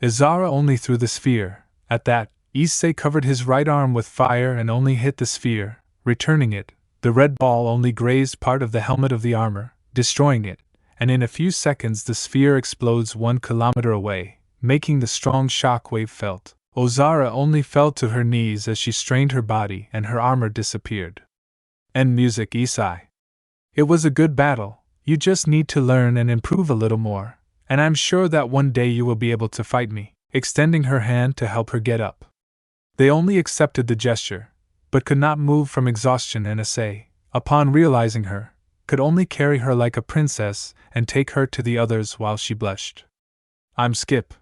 Izara only threw the sphere. At that, Issei covered his right arm with fire and only hit the sphere, returning it. The red ball only grazed part of the helmet of the armor, destroying it, and in a few seconds the sphere explodes 1 kilometer away, making the strong shock wave felt. Ozara only fell to her knees as she strained her body and her armor disappeared. End music. Issei. It was a good battle, you just need to learn and improve a little more, and I'm sure that one day you will be able to fight me, extending her hand to help her get up. They only accepted the gesture, but could not move from exhaustion, and issei, upon realizing her, could only carry her like a princess and take her to the others while she blushed. I'm Skip.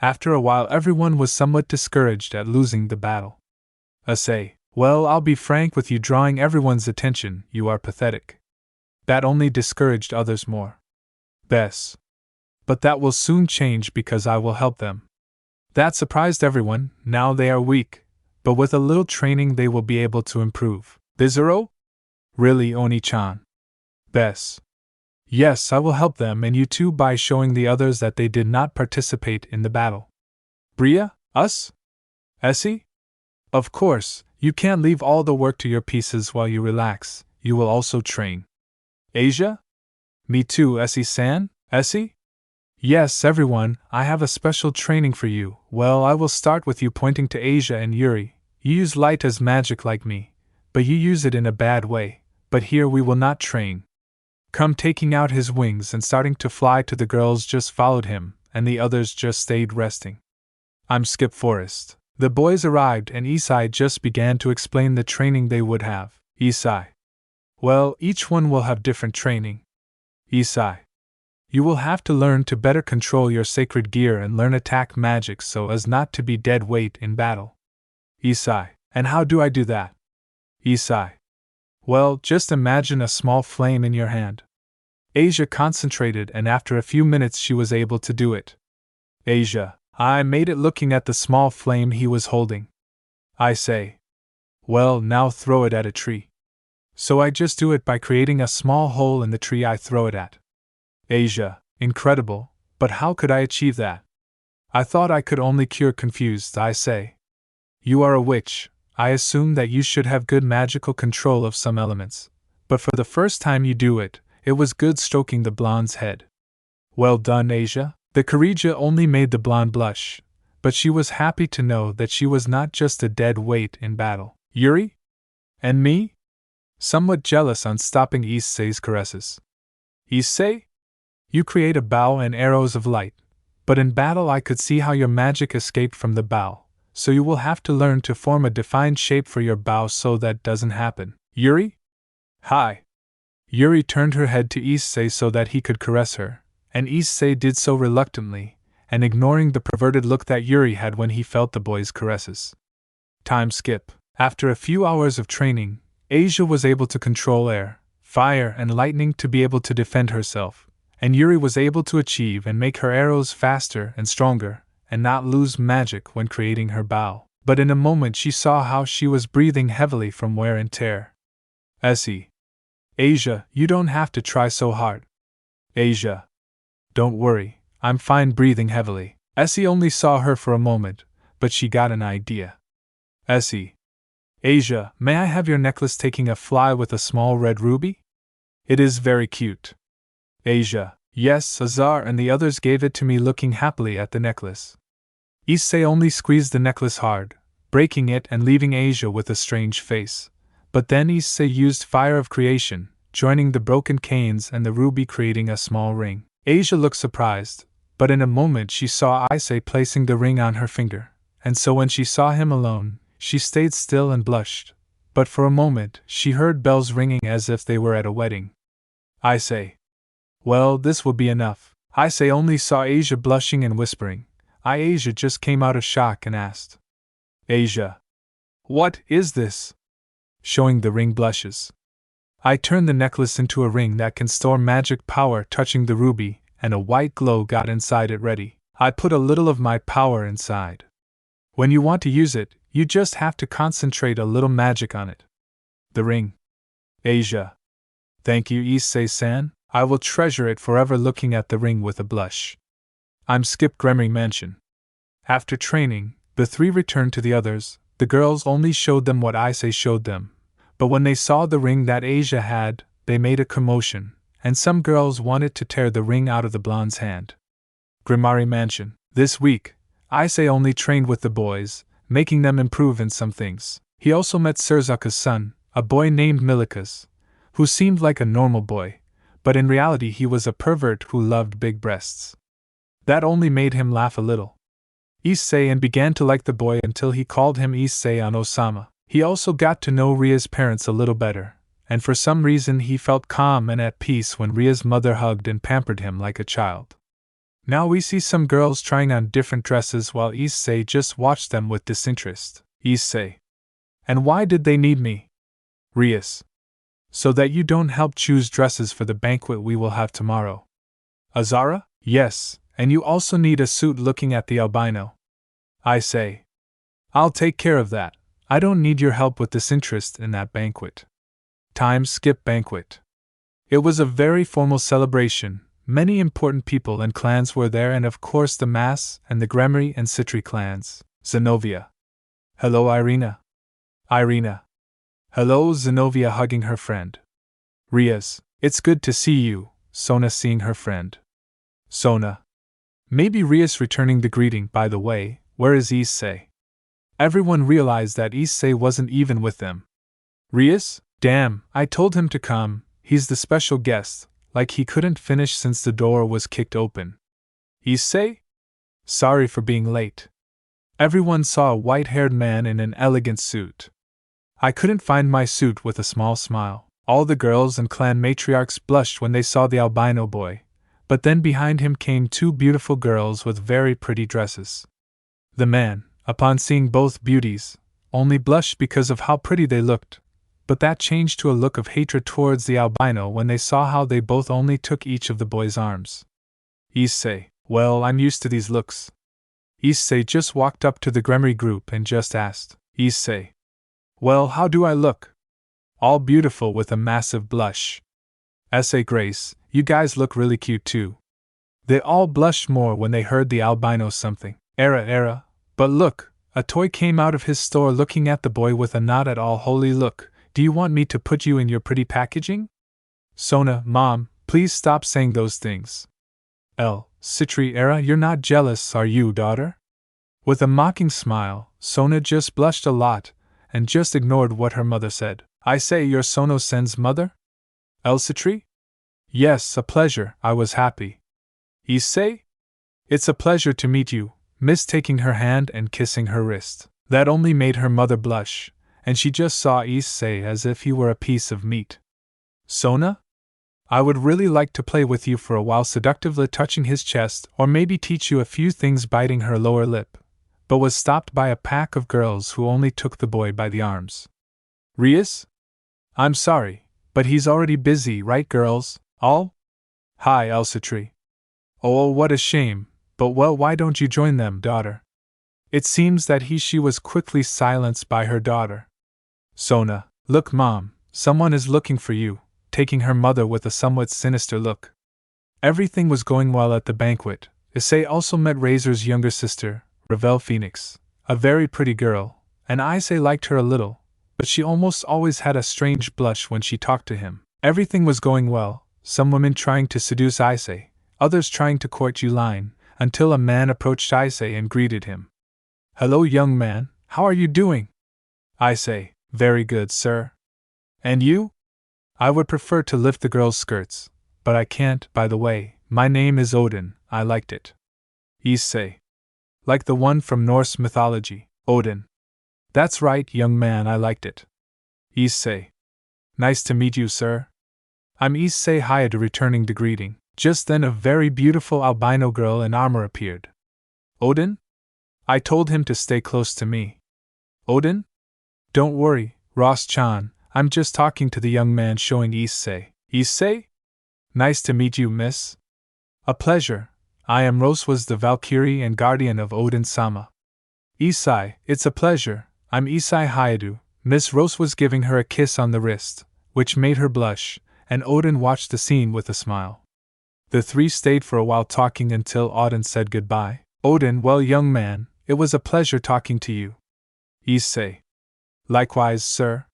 After a while everyone was somewhat discouraged at losing the battle. Issei, well, I'll be frank with you, drawing everyone's attention, you are pathetic. That only discouraged others more. Bess. But that will soon change because I will help them. That surprised everyone. Now they are weak, but with a little training they will be able to improve. Bizarro? Really, Oni-chan? Bess. Yes, I will help them and you too by showing the others that they did not participate in the battle. Bria? Us? Essie? Of course, you can't leave all the work to your pieces while you relax, you will also train. Asia? Me too, Essie-san? Essie? Yes, everyone, I have a special training for you. Well, I will start with you, pointing to Asia and Yuri. You use light as magic like me, but you use it in a bad way. But here we will not train. Come, taking out his wings and starting to fly to the girls just followed him, and the others just stayed resting. I'm Skip Forrest. The boys arrived and Issei just began to explain the training they would have. Issei. Well, each one will have different training. Issei. You will have to learn to better control your sacred gear and learn attack magic so as not to be dead weight in battle. Issei. And how do I do that? Issei. Well, just imagine a small flame in your hand. Asia concentrated and after a few minutes she was able to do it. Asia. I made it looking at the small flame he was holding. I say. Well, now throw it at a tree. So I just do it by creating a small hole in the tree I throw it at. Asia. Incredible, but how could I achieve that? I thought I could only cure confused. I say. You are a witch. I assume that you should have good magical control of some elements, but for the first time you do it, it was good, stroking the blonde's head. Well done, Asia. The Karija only made the blonde blush, but she was happy to know that she was not just a dead weight in battle. Yuri? And me? Somewhat jealous on stopping Issei's caresses. Issei? You create a bow and arrows of light, but in battle I could see how your magic escaped from the bow. So you will have to learn to form a defined shape for your bow so that doesn't happen. Yuri? Hi. Yuri turned her head to Issei so that he could caress her, and Issei did so reluctantly, and ignoring the perverted look that Yuri had when he felt the boy's caresses. Time skip. After a few hours of training, Asia was able to control air, fire, and lightning to be able to defend herself, and Yuri was able to achieve and make her arrows faster and stronger, and not lose magic when creating her bow. But in a moment she saw how she was breathing heavily from wear and tear. Essie. Asia, you don't have to try so hard. Asia. Don't worry, I'm fine breathing heavily. Essie only saw her for a moment, but she got an idea. Essie. Asia, may I have your necklace taking a fly with a small red ruby? It is very cute. Asia. Yes, Azar and the others gave it to me, looking happily at the necklace. Issei only squeezed the necklace hard, breaking it and leaving Asia with a strange face. But then Issei used fire of creation, joining the broken canes and the ruby, creating a small ring. Asia looked surprised, but in a moment she saw Issei placing the ring on her finger, and so when she saw him alone, she stayed still and blushed. But for a moment she heard bells ringing as if they were at a wedding. Issei. Well, this will be enough. Issei only saw Asia blushing and whispering. Asia just came out of shock and asked. Asia. What is this? Showing the ring blushes. I turned the necklace into a ring that can store magic power, touching the ruby, and a white glow got inside it ready. I put a little of my power inside. When you want to use it, you just have to concentrate a little magic on it. The ring. Asia. Thank you, Issei-san. I will treasure it forever, looking at the ring with a blush. I'm Skip Gremory Mansion. After training, The three returned to the others. The girls only showed them what issei showed them, but when they saw the ring that Asia had, they made a commotion, and some girls wanted to tear the ring out of the blonde's hand. Gremory Mansion. This week, issei only trained with the boys, making them improve in some things. He also met Surzaka's son, a boy named Milikas, who seemed like a normal boy, but in reality he was a pervert who loved big breasts. That only made him laugh a little. Issei and began to like the boy until he called him Issei on Osama. He also got to know Ria's parents a little better, and for some reason he felt calm and at peace when Ria's mother hugged and pampered him like a child. Now we see some girls trying on different dresses while Issei just watched them with disinterest. Issei. And why did they need me? Rias. So that you don't help choose dresses for the banquet we will have tomorrow. Azara? Yes, and you also need a suit looking at the albino. Issei. I'll take care of that. I don't need your help with disinterest in that banquet. Time skip banquet. It was a very formal celebration. Many important people and clans were there, and of course the Mass and the Gremory and Citri clans. Zenobia. Hello, Irina. Irina. Hello, Zenobia, hugging her friend. Rias. It's good to see you, Sona, seeing her friend. Sona. Maybe Rias returning the greeting. By the way, where is Issei? Everyone realized that Issei wasn't even with them. Rias? Damn, I told him to come, he's the special guest. Like he couldn't finish since the door was kicked open. Issei? Sorry for being late. Everyone saw a white-haired man in an elegant suit. I couldn't find my suit, with a small smile. All the girls and clan matriarchs blushed when they saw the albino boy, but then behind him came two beautiful girls with very pretty dresses. The man, upon seeing both beauties, only blushed because of how pretty they looked. But that changed to a look of hatred towards the albino when they saw how they both only took each of the boy's arms. Issei. Well, I'm used to these looks. Issei just walked up to the Gremory group and just asked. Issei. Well, how do I look? All beautiful with a massive blush. Essay Grace, you guys look really cute too. They all blushed more when they heard the albino something. Era. But look, a toy came out of his store looking at the boy with a not at all holy look. Do you want me to put you in your pretty packaging? Sona, Mom, please stop saying those things. Citri, Era, you're not jealous, are you, daughter? With a mocking smile, Sona just blushed a lot, and just ignored what her mother said. I say, you're Sono-sen's mother? Citri? Yes, a pleasure, I was happy. Issei? It's a pleasure to meet you, Miss, taking her hand and kissing her wrist. That only made her mother blush, and she just saw Issei as if he were a piece of meat. Sona? I would really like to play with you for a while, seductively touching his chest, or maybe teach you a few things, biting her lower lip, but was stopped by a pack of girls who only took the boy by the arms. Rias? I'm sorry, but he's already busy, right, girls? All? Hi, Citri. Oh, what a shame, but well, why don't you join them, daughter? It seems that she was quickly silenced by her daughter. Sona, look, Mom, someone is looking for you, taking her mother with a somewhat sinister look. Everything was going well at the banquet. Issei also met Razor's younger sister, Ravel Phoenix, a very pretty girl, and Issei liked her a little, but she almost always had a strange blush when she talked to him. Everything was going well, some women trying to seduce Issei, others trying to court Yuline, until a man approached Issei and greeted him. Hello, young man, how are you doing? Issei, very good, sir. And you? I would prefer to lift the girls' skirts, but I can't. By the way, my name is Odin, I liked it. Issei. Like the one from Norse mythology, Odin. That's right, young man, I liked it. Issei. Nice to meet you, sir. I'm Issei Hayate, returning the greeting. Just then a very beautiful albino girl in armor appeared. Odin? I told him to stay close to me. Odin? Don't worry, Ross-chan, I'm just talking to the young man, showing Issei. Issei? Nice to meet you, miss. A pleasure. I am Rose, was the Valkyrie and guardian of Odin-sama. Issei, it's a pleasure. I'm Issei Hayate. Miss Rose was giving her a kiss on the wrist, which made her blush, and Odin watched the scene with a smile. The three stayed for a while talking until Odin said goodbye. Odin, well, young man, it was a pleasure talking to you. Issei. Likewise, sir.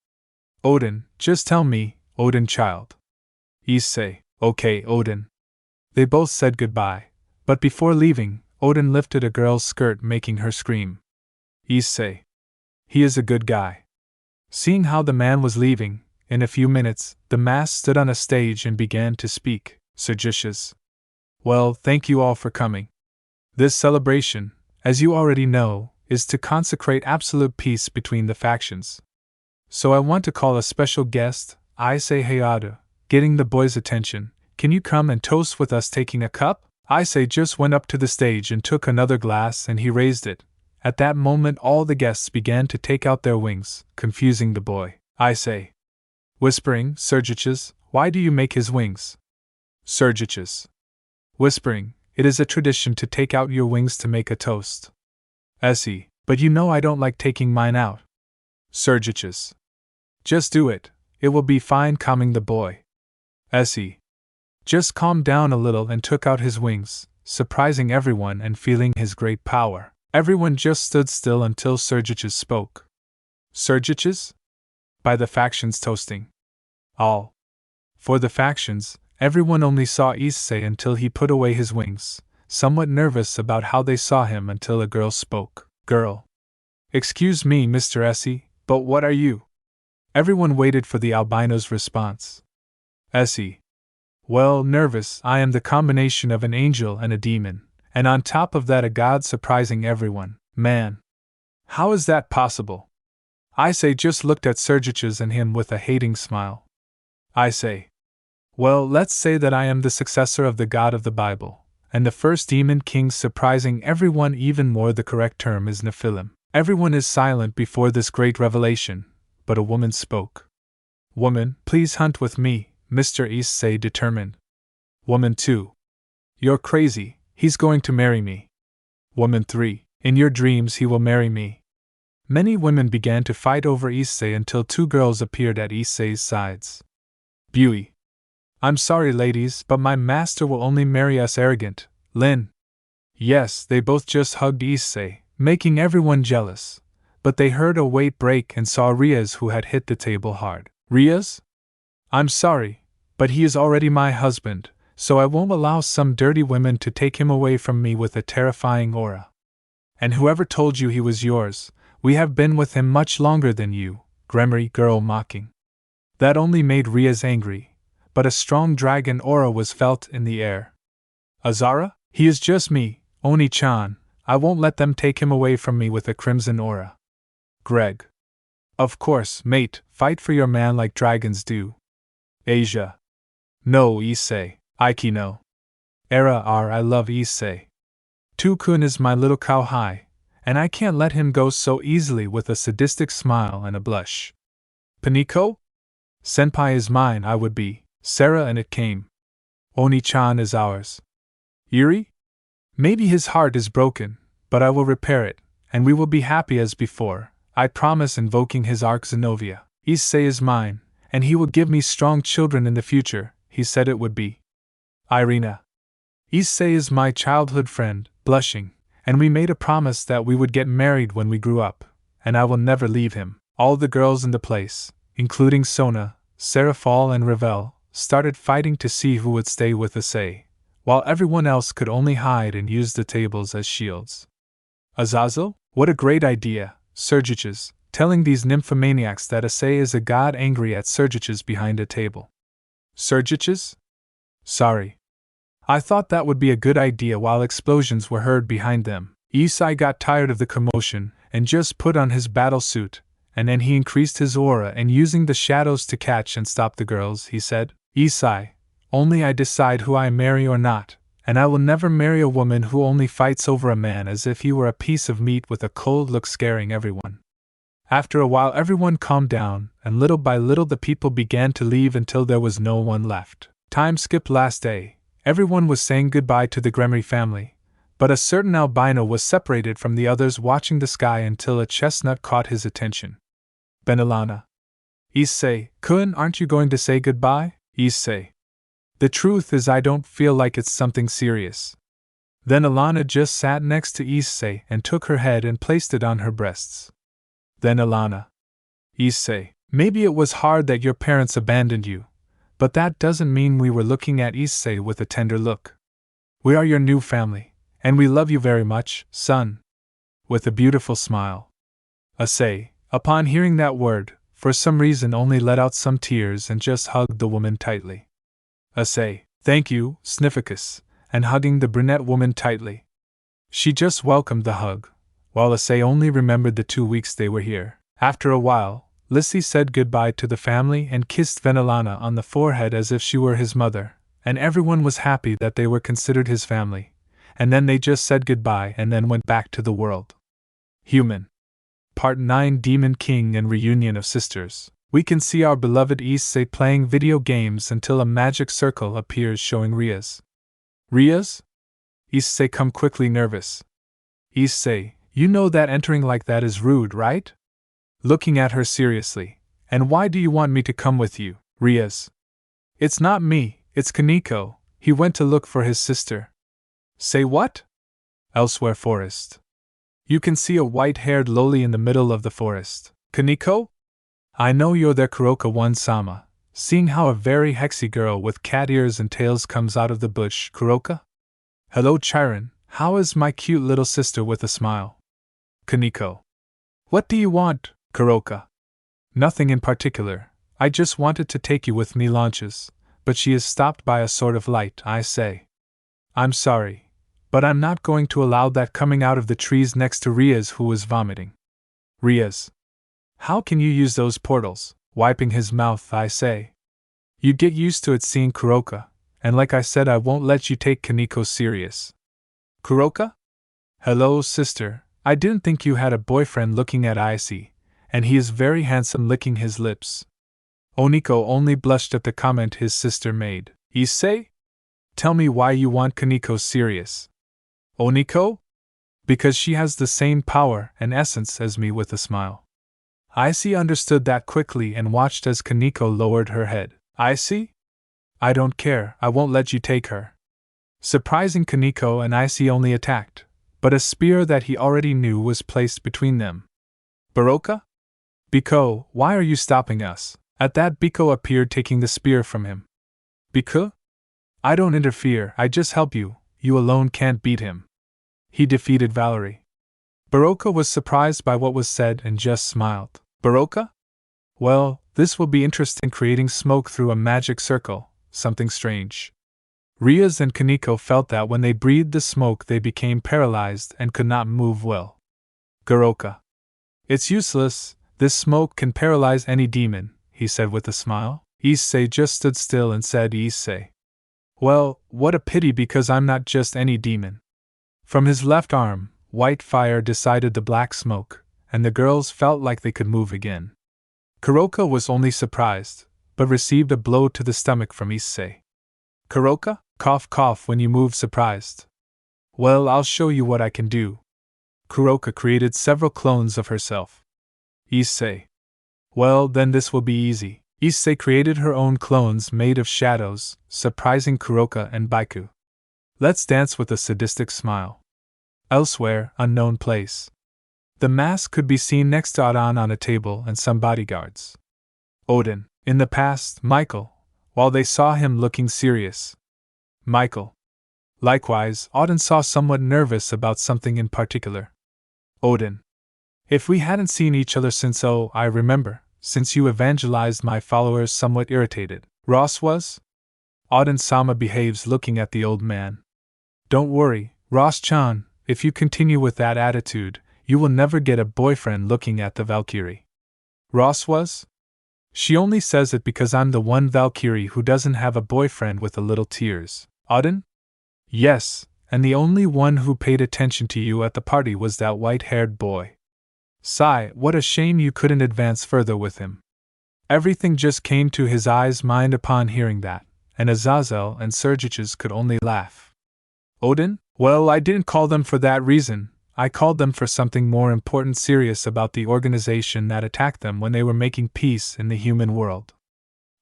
Odin, just tell me, Odin child. Issei. Okay, Odin. They both said goodbye, but before leaving, Odin lifted a girl's skirt, making her scream. Issei. He is a good guy. Seeing how the man was leaving, in a few minutes, the mass stood on a stage and began to speak. Sergius. Well, thank you all for coming. This celebration, as you already know, is to consecrate absolute peace between the factions. So I want to call a special guest, Issei Hayada, getting the boys' attention. Can you come and toast with us taking a cup? Issei just went up to the stage and took another glass, and he raised it. At that moment all the guests began to take out their wings, confusing the boy. Issei. Whispering, Sergius, why do you make his wings? Sergius. Whispering, it is a tradition to take out your wings to make a toast. Issei. But you know I don't like taking mine out. Sergius. Just do it, it will be fine, calming the boy. Issei. Just calmed down a little and took out his wings, surprising everyone and feeling his great power. Everyone just stood still until Sergius spoke. Sergius? By the factions toasting. All. For the factions, everyone only saw Issei until he put away his wings, somewhat nervous about how they saw him until a girl spoke. Girl. Excuse me, Mr. Issei, but what are you? Everyone waited for the albino's response. Issei. Well, nervous, I am the combination of an angel and a demon, and on top of that a god, surprising everyone. Man. How is that possible? Issei just looked at Sergius and him with a hating smile. Issei. Well, let's say that I am the successor of the God of the Bible, and the first demon king, surprising everyone even more. The correct term is Nephilim. Everyone is silent before this great revelation, but a woman spoke. Woman, please hunt with me, Mr. Issei determined. Woman 2. You're crazy, he's going to marry me. Woman 3. In your dreams he will marry me. Many women began to fight over Issei until two girls appeared at Issei's sides. Bui. I'm sorry, ladies, but my master will only marry us. Arrogant. Lin. Yes, they both just hugged Issei, making everyone jealous, but they heard a weight break and saw Riaz, who had hit the table hard. Riaz? I'm sorry, but he is already my husband, so I won't allow some dirty women to take him away from me with a terrifying aura. And whoever told you he was yours, we have been with him much longer than you, Gremory girl mocking. That only made Riaz angry, but a strong dragon aura was felt in the air. Azara? He is just me, Oni-chan. I won't let them take him away from me with a crimson aura. Greg. Of course, mate, fight for your man like dragons do. Asia. No, Issei, Aiki no. Era R, I love Issei. Tukun is my little cowhide, and I can't let him go so easily, with a sadistic smile and a blush. Paniko? Senpai is mine, I would be, Sarah, and it came. Oni-chan is ours. Yuri? Maybe his heart is broken, but I will repair it, and we will be happy as before, I promise, invoking his arc Zenobia. Issei is mine, and he will give me strong children in the future, he said it would be. Irina. Issei is my childhood friend, blushing, and we made a promise that we would get married when we grew up, and I will never leave him. All the girls in the place, including Sona, Seraphal, and Ravel, started fighting to see who would stay with Issei, while everyone else could only hide and use the tables as shields. Azazel? What a great idea, Sergius, telling these nymphomaniacs that Issei is a god, angry at Sergius behind a table. Sergius? Sorry. I thought that would be a good idea. While explosions were heard behind them, Issei got tired of the commotion and just put on his battle suit, and then he increased his aura, and using the shadows to catch and stop the girls, he said, Issei, only I decide who I marry or not, and I will never marry a woman who only fights over a man as if he were a piece of meat with a cold look, scaring everyone. After a while everyone calmed down, and little by little the people began to leave until there was no one left. Time skipped. Last day, everyone was saying goodbye to the Gremory family, but a certain albino was separated from the others, watching the sky until a chestnut caught his attention. Benilana. Issei, Kun, aren't you going to say goodbye? Issei. The truth is I don't feel like it's something serious. Then Alana just sat next to Issei and took her head and placed it on her breasts. Then Alana. Issei, maybe it was hard that your parents abandoned you, but that doesn't mean we were looking at Issei with a tender look. We are your new family, and we love you very much, son. With a beautiful smile. Issei, upon hearing that word, for some reason only let out some tears and just hugged the woman tightly. Issei, thank you, Snificus, and hugging the brunette woman tightly. She just welcomed the hug, while Issei only remembered the 2 weeks they were here. After a while, Lissy said goodbye to the family and kissed Venelana on the forehead as if she were his mother, and everyone was happy that they were considered his family, and then they just said goodbye and then went back to the world. Human. Part 9 Demon King and Reunion of Sisters. We can see our beloved Issei playing video games until a magic circle appears showing Rias. Rias? Issei come quickly nervous. Issei, you know that entering like that is rude, right? Looking at her seriously. And why do you want me to come with you, Rias? It's not me, it's Kaneko. He went to look for his sister. Say what? Elsewhere forest. You can see a white-haired loli in the middle of the forest. Kaneko? I know you're there, Kuroka Sama, seeing how a very hexy girl with cat ears and tails comes out of the bush. Kuroka? Hello Chiron, how is my cute little sister with a smile? Kaneko. What do you want, Kuroka? Nothing in particular, I just wanted to take you with me launches, but she is stopped by a sort of light. I say. I'm sorry, but I'm not going to allow that coming out of the trees next to Rias who was vomiting. Rias. How can you use those portals? Wiping his mouth, I say. You get used to it seeing Kuroka, and like I said, I won't let you take Kaneko serious. Kuroka? Hello, sister, I didn't think you had a boyfriend. Looking at Issei, and he is very handsome, licking his lips. Oniko only blushed at the comment his sister made. Issei? Tell me why you want Kaneko serious. Oniko? Because she has the same power and essence as me. With a smile. Issei understood that quickly and watched as Kaneko lowered her head. Issei? I don't care, I won't let you take her. Surprising Kaneko, and Issei only attacked, but a spear that he already knew was placed between them. Baroka? Biko, why are you stopping us? At that, Biko appeared, taking the spear from him. Biko? I don't interfere, I just help you, you alone can't beat him. He defeated Valerie. Baroka was surprised by what was said and just smiled. Baroka? Well, this will be interesting, creating smoke through a magic circle, something strange. Rias and Kaneko felt that when they breathed the smoke they became paralyzed and could not move well. Garoka. It's useless, this smoke can paralyze any demon, he said with a smile. Issei just stood still and said, Issei. Well, what a pity, because I'm not just any demon. From his left arm, white fire decided the black smoke, and the girls felt like they could move again. Kuroka was only surprised, but received a blow to the stomach from Issei. Kuroka, cough cough when you move surprised. Well, I'll show you what I can do. Kuroka created several clones of herself. Issei. Well, then this will be easy. Issei created her own clones made of shadows, surprising Kuroka and Baiku. Let's dance with a sadistic smile. Elsewhere, unknown place. The mask could be seen next to Odin on a table and some bodyguards. Odin. In the past, Michael, while they saw him looking serious. Michael. Likewise, Odin saw somewhat nervous about something in particular. Odin. If we hadn't seen each other since, I remember, since you evangelized my followers, somewhat irritated. Ross was? Odin-sama behaves, looking at the old man. Don't worry, Ross-chan, if you continue with that attitude, you will never get a boyfriend. Looking at the Valkyrie. Ross was? She only says it because I'm the one Valkyrie who doesn't have a boyfriend. With a little tears. Odin? Yes, and the only one who paid attention to you at the party was that white-haired boy. Sigh, what a shame you couldn't advance further with him. Everything just came to his mind upon hearing that, and Azazel and Sergiches could only laugh. Odin? Well, I didn't call them for that reason, I called them for something more important, serious about the organization that attacked them when they were making peace in the human world.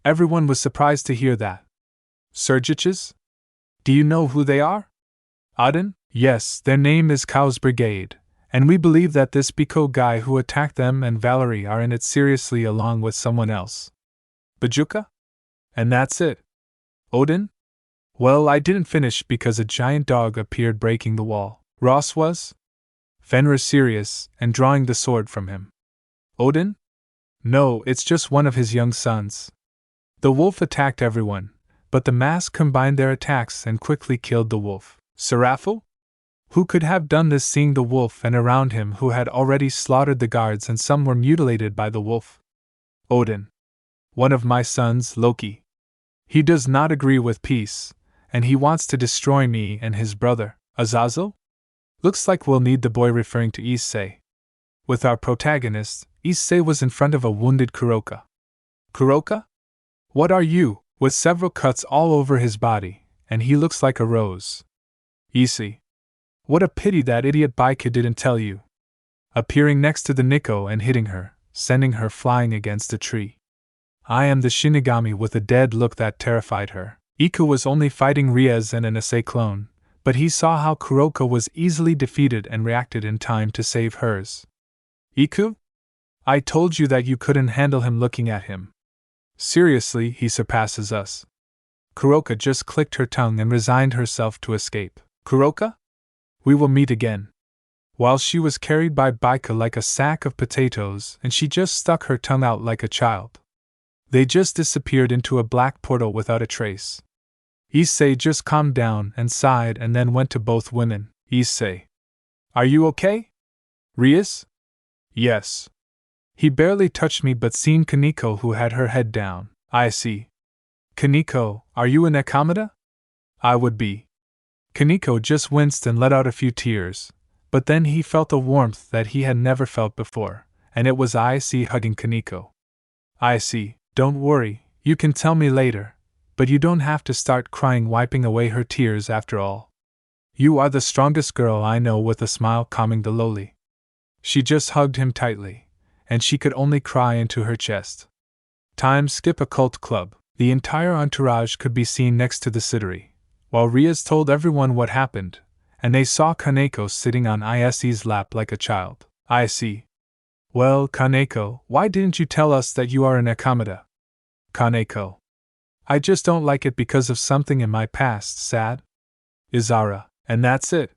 Everyone was surprised to hear that. Sergiches? Do you know who they are? Odin? Yes, their name is Cow's Brigade, and we believe that this Biko guy who attacked them and Valerie are in it seriously along with someone else. Bajuka? And that's it. Odin? Well, I didn't finish because a giant dog appeared breaking the wall. Ross was? Fenrir serious and drawing the sword from him. Odin? No, it's just one of his young sons. The wolf attacked everyone, but the mask combined their attacks and quickly killed the wolf. Seraphil? Who could have done this seeing the wolf and around him who had already slaughtered the guards and some were mutilated by the wolf? Odin. One of my sons, Loki. He does not agree with peace, and he wants to destroy me and his brother, Azazel? Looks like we'll need the boy referring to Issei. With our protagonist, Issei was in front of a wounded Kuroka. Kuroka? What are you? With several cuts all over his body, and he looks like a rose. Issei. What a pity that idiot Baika didn't tell you. Appearing next to the Nico and hitting her, sending her flying against a tree. I am the Shinigami with a dead look that terrified her. Iku was only fighting Riez and an issei clone, but he saw how Kuroka was easily defeated and reacted in time to save hers. Iku? I told you that you couldn't handle him looking at him. Seriously, he surpasses us. Kuroka just clicked her tongue and resigned herself to escape. Kuroka? We will meet again. While she was carried by Baika like a sack of potatoes and she just stuck her tongue out like a child. They just disappeared into a black portal without a trace. Issei just calmed down and sighed and then went to both women. Issei. Are you okay? Rias? Yes. He barely touched me but seen Kaneko who had her head down. I see. Kaneko, are you an Akamada? I would be. Kaneko just winced and let out a few tears, but then he felt a warmth that he had never felt before, and it was Issei hugging Kaneko. Issei, don't worry, you can tell me later, but you don't have to start crying wiping away her tears after all. You are the strongest girl I know with a smile calming the lowly. She just hugged him tightly, and she could only cry into her chest. Time skip occult club. The entire entourage could be seen next to the Cittery, while Rias told everyone what happened, and they saw Kaneko sitting on Issei's lap like a child. I see. Well, Kaneko, why didn't you tell us that you are an Akamada? Kaneko. I just don't like it because of something in my past, sad. Izara, and that's it.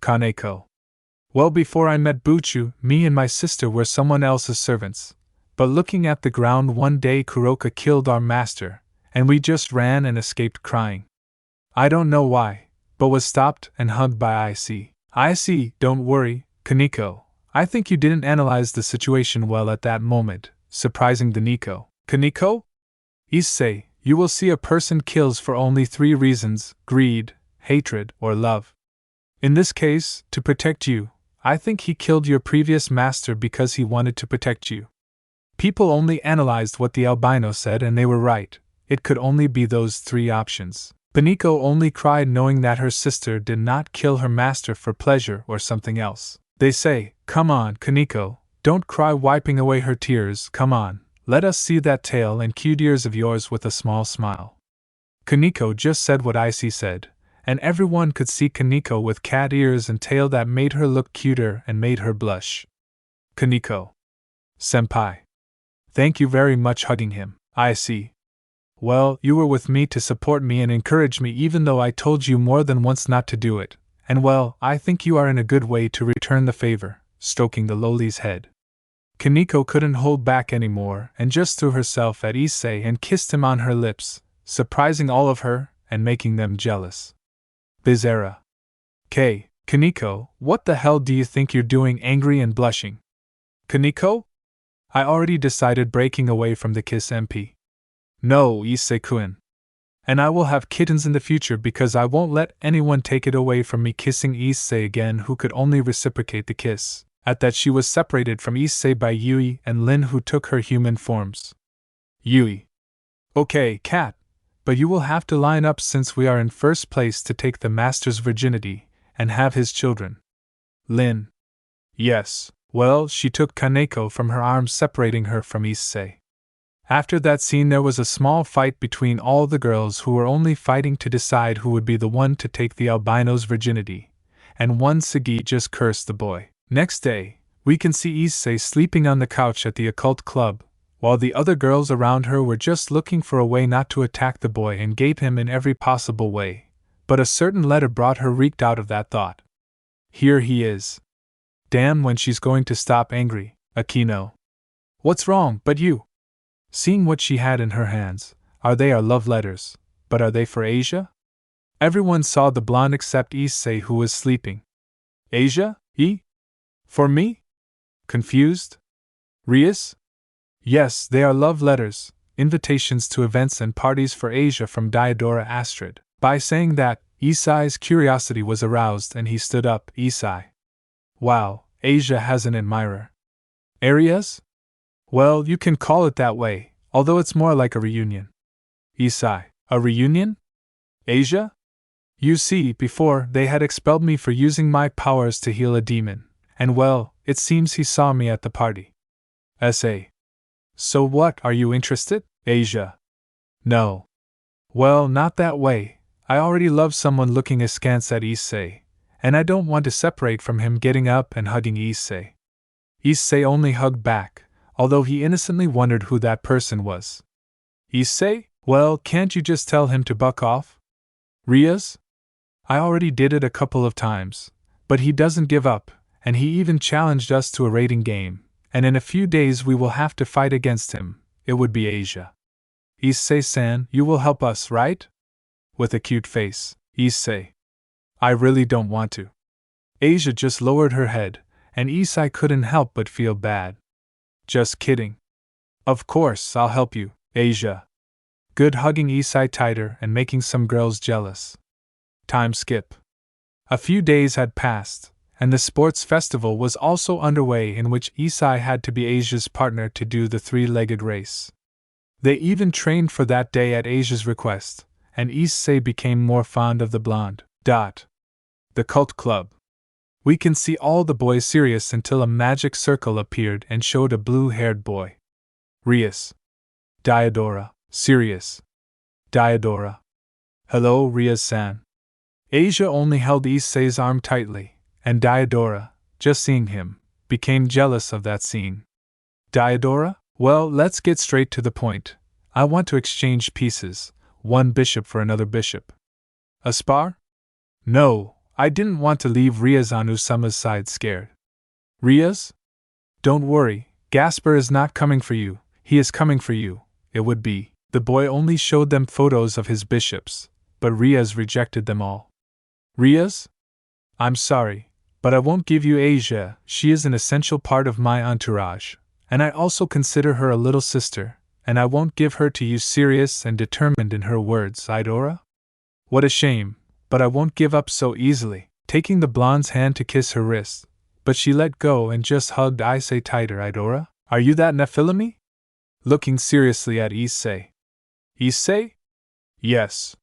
Kaneko. Well, before I met Buchu, me and my sister were someone else's servants. But looking at the ground one day Kuroka killed our master, and we just ran and escaped crying. I don't know why, but was stopped and hugged by Issei. Issei, don't worry, Kaneko. I think you didn't analyze the situation well at that moment, surprising the Nico. Kaneko? Issei, you will see a person kills for only 3 reasons: greed, hatred, or love. In this case, to protect you, I think he killed your previous master because he wanted to protect you. People only analyzed what the albino said and they were right. It could only be those 3 options. Beniko only cried knowing that her sister did not kill her master for pleasure or something else. They say, come on, Kaneko, don't cry wiping away her tears, come on, let us see that tail and cute ears of yours with a small smile. Kaneko just said what Issei said, and everyone could see Kaneko with cat ears and tail that made her look cuter and made her blush. Kaneko. Senpai. Thank you very much hugging him. Issei. Well, you were with me to support me and encourage me even though I told you more than once not to do it, and well, I think you are in a good way to return the favor, stroking the lowly's head. Kaneko couldn't hold back anymore and just threw herself at Issei and kissed him on her lips, surprising all of her and making them jealous. Bizarra. Kaneko, what the hell do you think you're doing angry and blushing? Kaneko? I already decided breaking away from the kiss MP. No, Issei-kun. And I will have kittens in the future because I won't let anyone take it away from me kissing Issei again who could only reciprocate the kiss. At that she was separated from Issei by Yui and Lin who took her human forms. Yui. Okay, cat, but you will have to line up since we are in first place to take the master's virginity and have his children. Lin. Yes, well, she took Kaneko from her arms separating her from Issei. After that scene there was a small fight between all the girls who were only fighting to decide who would be the one to take the albino's virginity, and one Sagi just cursed the boy. Next day, we can see Issei sleeping on the couch at the occult club, while the other girls around her were just looking for a way not to attack the boy and gave him in every possible way. But a certain letter brought her reeked out of that thought. Here he is. Damn, when she's going to stop angry, Akino. What's wrong, but you? Seeing what she had in her hands, are they our love letters, but are they for Asia? Everyone saw the blonde except Issei, who was sleeping. Asia? For me? Confused? Rias? Yes, they are love letters, invitations to events and parties for Asia from Diodora Astrid. By saying that, Issei's curiosity was aroused and he stood up. Issei. Wow, Asia has an admirer. Arias? Well, you can call it that way, although it's more like a reunion. Issei. A reunion? Asia? You see, before, they had expelled me for using my powers to heal a demon, and well, it seems he saw me at the party. Essay. So what, are you interested, Asia? No. Well, not that way. I already love someone looking askance at Issei, and I don't want to separate from him. Getting up and hugging Issei. Issei only hugged back, although he innocently wondered who that person was. Issei? Well, can't you just tell him to buck off? Rias? I already did it a couple of times, but he doesn't give up, and he even challenged us to a rating game, and in a few days we will have to fight against him. It would be Asia. Issei-san, you will help us, right? With a cute face, Issei. I really don't want to. Asia just lowered her head, and Issei couldn't help but feel bad. Just kidding. Of course, I'll help you, Asia. Good, hugging Issei tighter and making some girls jealous. Time skip. A few days had passed, and the sports festival was also underway, in which Issei had to be Asia's partner to do the three-legged race. They even trained for that day at Asia's request, and Issei became more fond of the blonde. The cult club. We can see all the boys serious until a magic circle appeared and showed a blue-haired boy. Rias. Diodora. Serious. Diodora. Hello, Rias-san. Asia only held Issei's arm tightly, and Diodora, just seeing him, became jealous of that scene. Diodora? Well, let's get straight to the point. I want to exchange pieces, one bishop for another bishop. A spar? No, I didn't want to leave Rias on Usama's side scared. Rias? Don't worry, Gasper is not coming for you, he is coming for you, it would be. The boy only showed them photos of his bishops, but Rias rejected them all. Rias? I'm sorry, but I won't give you Asia. She is an essential part of my entourage, and I also consider her a little sister, and I won't give her to you. Serious and determined in her words, Idora? What a shame, but I won't give up so easily. Taking the blonde's hand to kiss her wrist, but she let go and just hugged Issei tighter. Idora? Are you that Nephilimi? Looking seriously at Issei. Issei? Yes.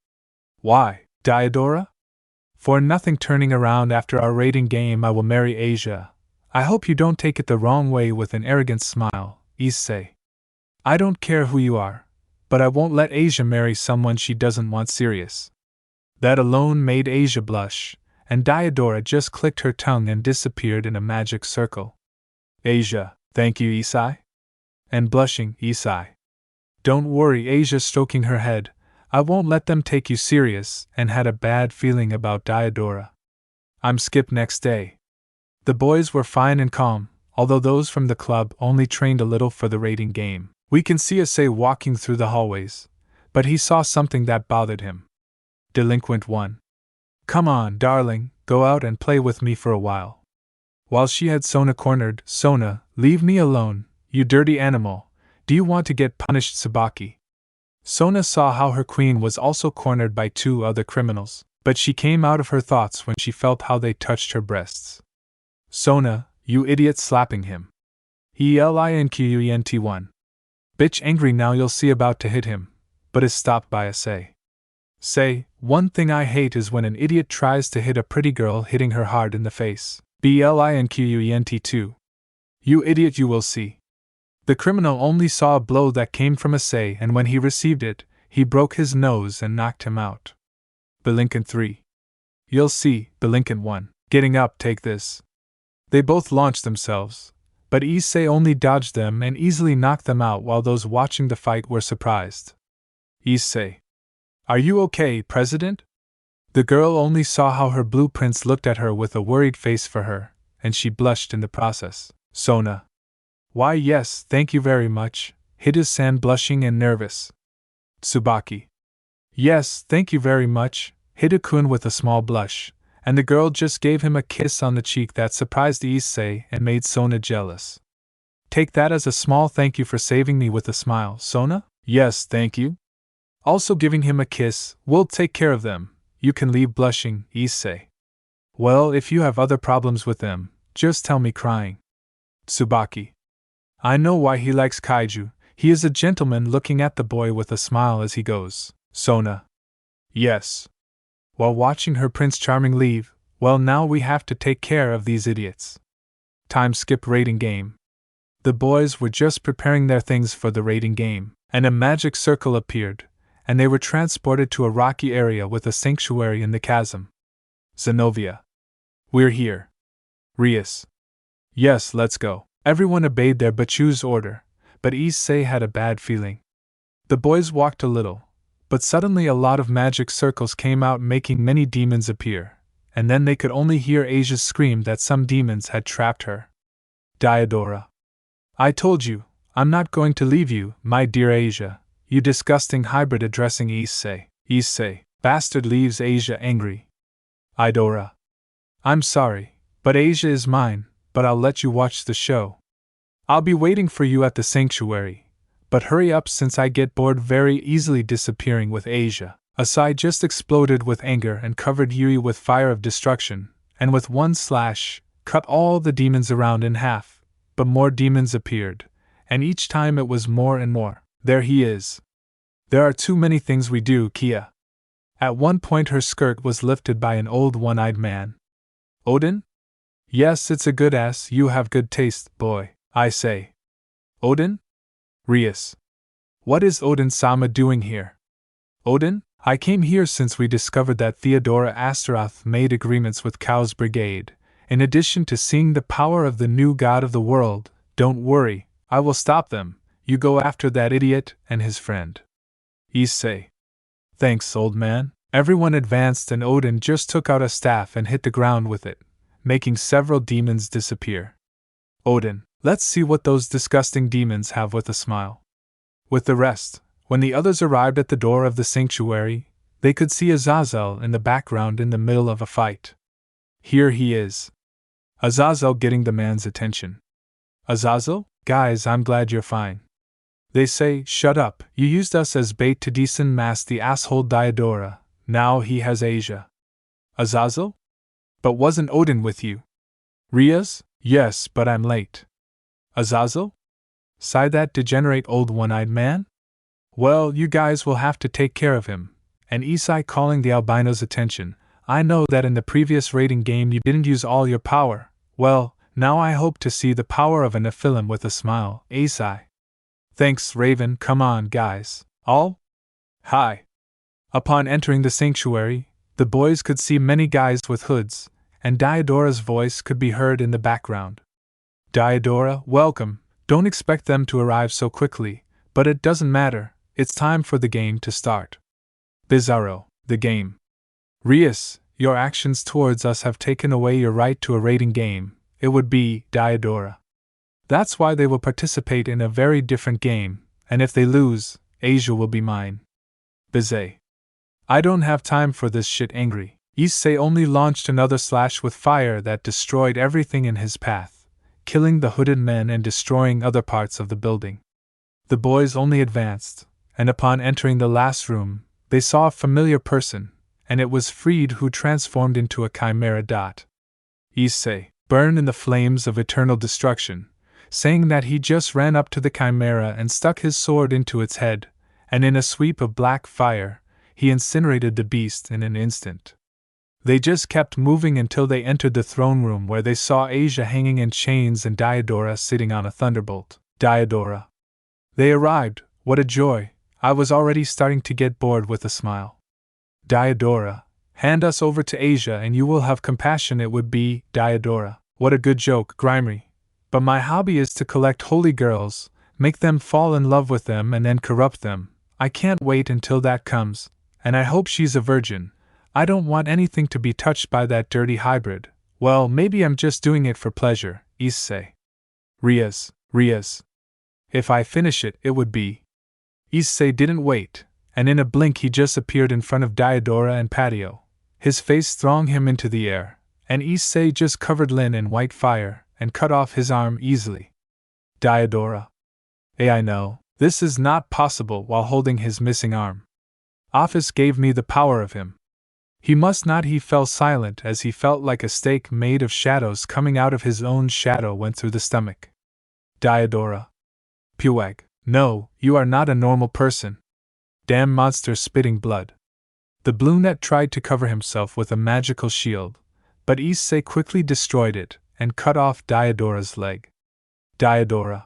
Why, Diodora? For nothing. Turning around after our rating game, I will marry Asia. I hope you don't take it the wrong way. With an arrogant smile, Issei. I don't care who you are, but I won't let Asia marry someone she doesn't want. Serious. That alone made Asia blush, and Diodora just clicked her tongue and disappeared in a magic circle. Asia, thank you, Issei. And blushing, Issei. Don't worry, Asia, stroking her head. I won't let them take you serious, and had a bad feeling about Diodora. I'm skip. Next day. The boys were fine and calm, although those from the club only trained a little for the rating game. We can see Issei walking through the hallways, but he saw something that bothered him. Delinquent 1. Come on, darling, go out and play with me for a while. While she had Sona cornered, Sona, leave me alone, you dirty animal, do you want to get punished? Tsubaki. Sona saw how her queen was also cornered by two other criminals, but she came out of her thoughts when she felt how they touched her breasts. Sona, you idiot, slapping him. ELINQUENT1. Bitch, angry now. You'll see, about to hit him, but is stopped by Issei. Say, one thing I hate is when an idiot tries to hit a pretty girl, hitting her hard in the face. BLINQUENT2. You idiot, you will see. The criminal only saw a blow that came from Issei, and when he received it, he broke his nose and knocked him out. Delinquent 3. You'll see, Delinquent 1. Getting up, take this. They both launched themselves, but Issei only dodged them and easily knocked them out while those watching the fight were surprised. Issei. Are you okay, President? The girl only saw how her blueprints looked at her with a worried face for her, and she blushed in the process. Sona. Why yes, thank you very much, Hida-san blushing and nervous. Tsubaki. Yes, thank you very much, Hida-kun with a small blush, and the girl just gave him a kiss on the cheek that surprised Issei and made Sona jealous. Take that as a small thank you for saving me with a smile, Sona? Yes, thank you. Also giving him a kiss, we'll take care of them, you can leave blushing, Issei. Well, if you have other problems with them, just tell me crying. Tsubaki. I know why he likes kaiju, he is a gentleman looking at the boy with a smile as he goes. Sona. Yes. While watching her Prince Charming leave, well now we have to take care of these idiots. Time skip rating game. The boys were just preparing their things for the rating game, and a magic circle appeared, and they were transported to a rocky area with a sanctuary in the chasm. Zenobia. We're here. Rias. Yes, let's go. Everyone obeyed their Bachu's order, but Issei had a bad feeling. The boys walked a little, but suddenly a lot of magic circles came out making many demons appear, and then they could only hear Asia's scream that some demons had trapped her. Diodora. I told you, I'm not going to leave you, my dear Asia, you disgusting hybrid addressing Issei. Issei, bastard leaves Asia angry. Idora. I'm sorry, but Asia is mine, but I'll let you watch the show. I'll be waiting for you at the sanctuary, but hurry up since I get bored very easily disappearing with Asia. Asai just exploded with anger and covered Yui with fire of destruction, and with one slash, cut all the demons around in half, but more demons appeared, and each time it was more and more. There he is. There are too many things we do, Kia. At one point her skirt was lifted by an old one-eyed man. Odin? Yes, it's a good ass, you have good taste, boy, I say. Odin? Rias. What is Odin-sama doing here? Odin? I came here since we discovered that Theodora Astaroth made agreements with Chaos Brigade. In addition to seeing the power of the new god of the world, don't worry, I will stop them. You go after that idiot and his friend. Issei. Thanks, old man. Everyone advanced and Odin just took out a staff and hit the ground with it, making several demons disappear. Odin. Let's see what those disgusting demons have with a smile. With the rest, when the others arrived at the door of the sanctuary, they could see Azazel in the background in the middle of a fight. Here he is. Azazel getting the man's attention. Azazel? Guys, I'm glad you're fine. They say, shut up, you used us as bait to mask the asshole Diodora, now he has Asia. Azazel? But wasn't Odin with you? Rias? Yes, but I'm late. Azazel? Sigh that degenerate old one-eyed man? Well, you guys will have to take care of him. And Issei calling the albino's attention, I know that in the previous rating game you didn't use all your power. Well, now I hope to see the power of an Nephilim with a smile, Issei. Thanks, Raven, come on, guys. All? Hi. Upon entering the sanctuary, the boys could see many guys with hoods, and Diodora's voice could be heard in the background. Diodora, welcome. Don't expect them to arrive so quickly, but it doesn't matter, it's time for the game to start. Bizarro, the game. Rias, your actions towards us have taken away your right to a rating game, it would be, Diodora. That's why they will participate in a very different game, and if they lose, Asia will be mine. Bizet. I don't have time for this shit angry. Issei only launched another slash with fire that destroyed everything in his path, killing the hooded men and destroying other parts of the building. The boys only advanced, and upon entering the last room, they saw a familiar person, and it was Freed who transformed into a chimera. Issei, burn in the flames of eternal destruction, saying that he just ran up to the chimera and stuck his sword into its head, and in a sweep of black fire, he incinerated the beast in an instant. They just kept moving until they entered the throne room where they saw Asia hanging in chains and Diodora sitting on a thunderbolt. Diodora. They arrived, what a joy, I was already starting to get bored with a smile. Diodora, Hand us over to Asia and you will have compassion. It would be, Diodora. What a good joke, Gremory. But my hobby is to collect holy girls, make them fall in love with them and then corrupt them. I can't wait until that comes, and I hope she's a virgin. I don't want anything to be touched by that dirty hybrid. Well, maybe I'm just doing it for pleasure, issei. Rias. If I finish it, it would be. Issei didn't wait, and in a blink he just appeared in front of Diodora and Patio. His face throwing him into the air, and Issei just covered Lin in white fire and cut off his arm easily. Diodora. I know, this is not possible while holding his missing arm. Office gave me the power of him. He must not. He fell silent as he felt like a stake made of shadows coming out of his own shadow went through the stomach. Diodora. Puwag. No, you are not a normal person. Damn monster spitting blood. The brunette tried to cover himself with a magical shield, but Issei quickly destroyed it and cut off Diodora's leg. Diodora.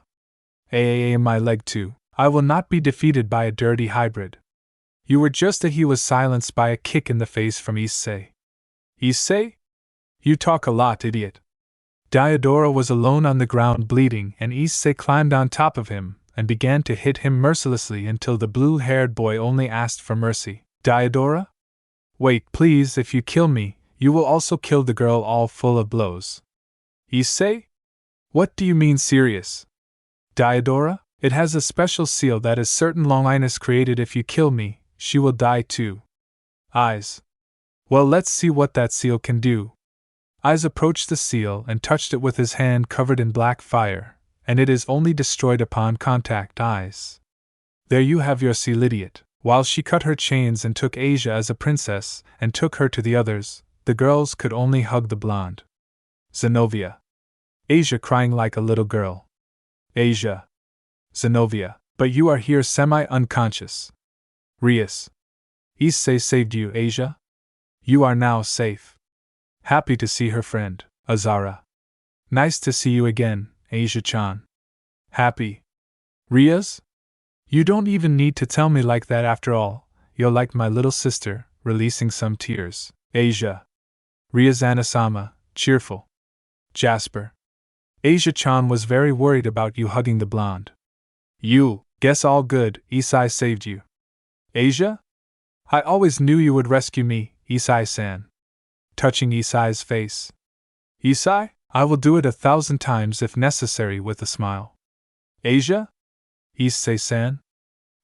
My leg too. I will not be defeated by a dirty hybrid. You were just that. He was silenced by a kick in the face from Issei. Issei? You talk a lot, idiot. Diodora was alone on the ground bleeding, and Issei climbed on top of him and began to hit him mercilessly until the blue-haired boy only asked for mercy. Diodora? Wait, please, if you kill me, you will also kill the girl. All full of blows. Issei? What do you mean serious? Diodora? It has a special seal that is certain Longinus created. If you kill me, she will die too. Eyes. Well, let's see what that seal can do. Eyes approached the seal and touched it with his hand covered in black fire, and it is only destroyed upon contact. Eyes. There you have your seal, idiot. While she cut her chains and took Asia as a princess and took her to the others, the girls could only hug the blonde. Zenobia. Asia crying like a little girl. Asia. Zenobia, but you are here semi-unconscious. Rias. Issei saved you, Asia. You are now safe. Happy to see her friend, Azara. Nice to see you again, Asia-chan. Happy. Rias? You don't even need to tell me like that. After all, you're like my little sister, releasing some tears. Asia. Rias Anasama, cheerful. Jasper. Asia-chan was very worried about you hugging the blonde. You, guess all good, Issei saved you. Asia? I always knew you would rescue me, Issei-san. Touching Issei's face. Issei, I will do it 1,000 times if necessary, with a smile. Asia? Issei-san?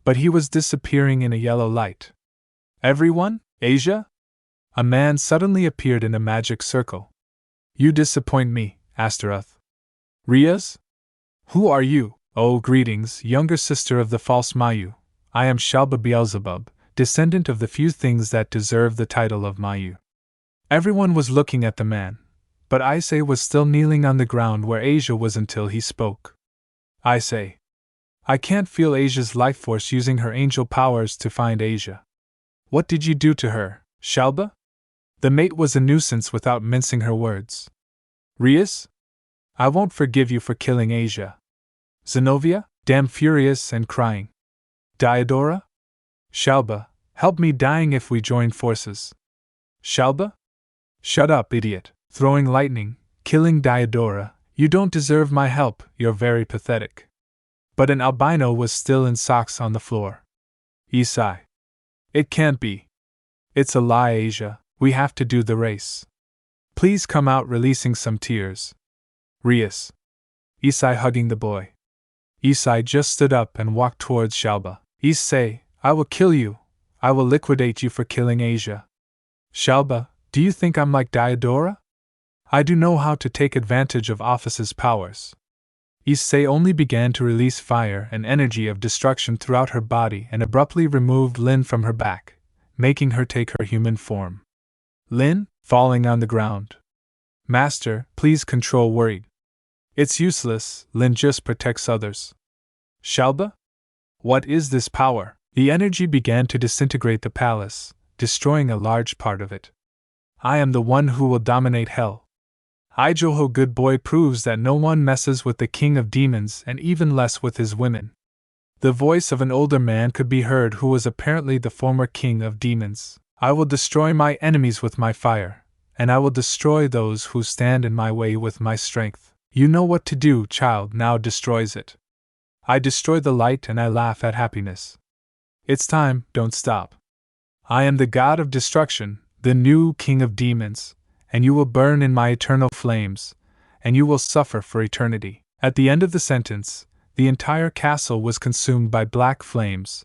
But he was disappearing in a yellow light. Everyone? Asia? A man suddenly appeared in a magic circle. You disappoint me, Astaroth. Rias? Who are you? Oh, greetings, younger sister of the false Mayu. I am Shalba Beelzebub, descendant of the few things that deserve the title of Mayu. Everyone was looking at the man, but Issei was still kneeling on the ground where Asia was until he spoke. Issei. I can't feel Asia's life force using her angel powers to find Asia. What did you do to her, Shalba? The mate was a nuisance without mincing her words. Rias? I won't forgive you for killing Asia. Zenobia, damn furious and crying. Diodora? Shalba, help me dying if we join forces. Shalba? Shut up, idiot. Throwing lightning, killing Diodora, you don't deserve my help, you're very pathetic. But an albino was still in socks on the floor. Issei. It can't be. It's a lie, Asia, we have to do the race. Please come out, releasing some tears. Rias. Issei hugging the boy. Issei just stood up and walked towards Shalba. Issei, I will kill you. I will liquidate you for killing Asia. Shalba, do you think I'm like Diodora? I do know how to take advantage of Office's powers. Issei only began to release fire and energy of destruction throughout her body and abruptly removed Lin from her back, making her take her human form. Lin, falling on the ground. Master, please control worried. It's useless, Lin just protects others. Shalba? What is this power? The energy began to disintegrate the palace, destroying a large part of it. I am the one who will dominate hell. Ijoho good boy proves that no one messes with the king of demons and even less with his women. The voice of an older man could be heard who was apparently the former king of demons. I will destroy my enemies with my fire, and I will destroy those who stand in my way with my strength. You know what to do, child, now destroys it. I destroy the light and I laugh at happiness. It's time, don't stop. I am the god of destruction, the new king of demons, and you will burn in my eternal flames, and you will suffer for eternity. At the end of the sentence, the entire castle was consumed by black flames,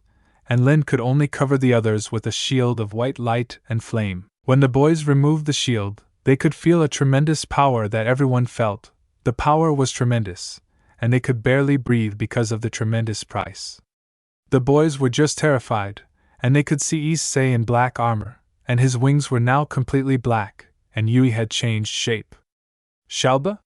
and Lin could only cover the others with a shield of white light and flame. When the boys removed the shield, they could feel a tremendous power that everyone felt. The power was tremendous, and they could barely breathe because of the tremendous price. The boys were just terrified, and they could see Issei in black armor, and his wings were now completely black, and Yui had changed shape. Shalba?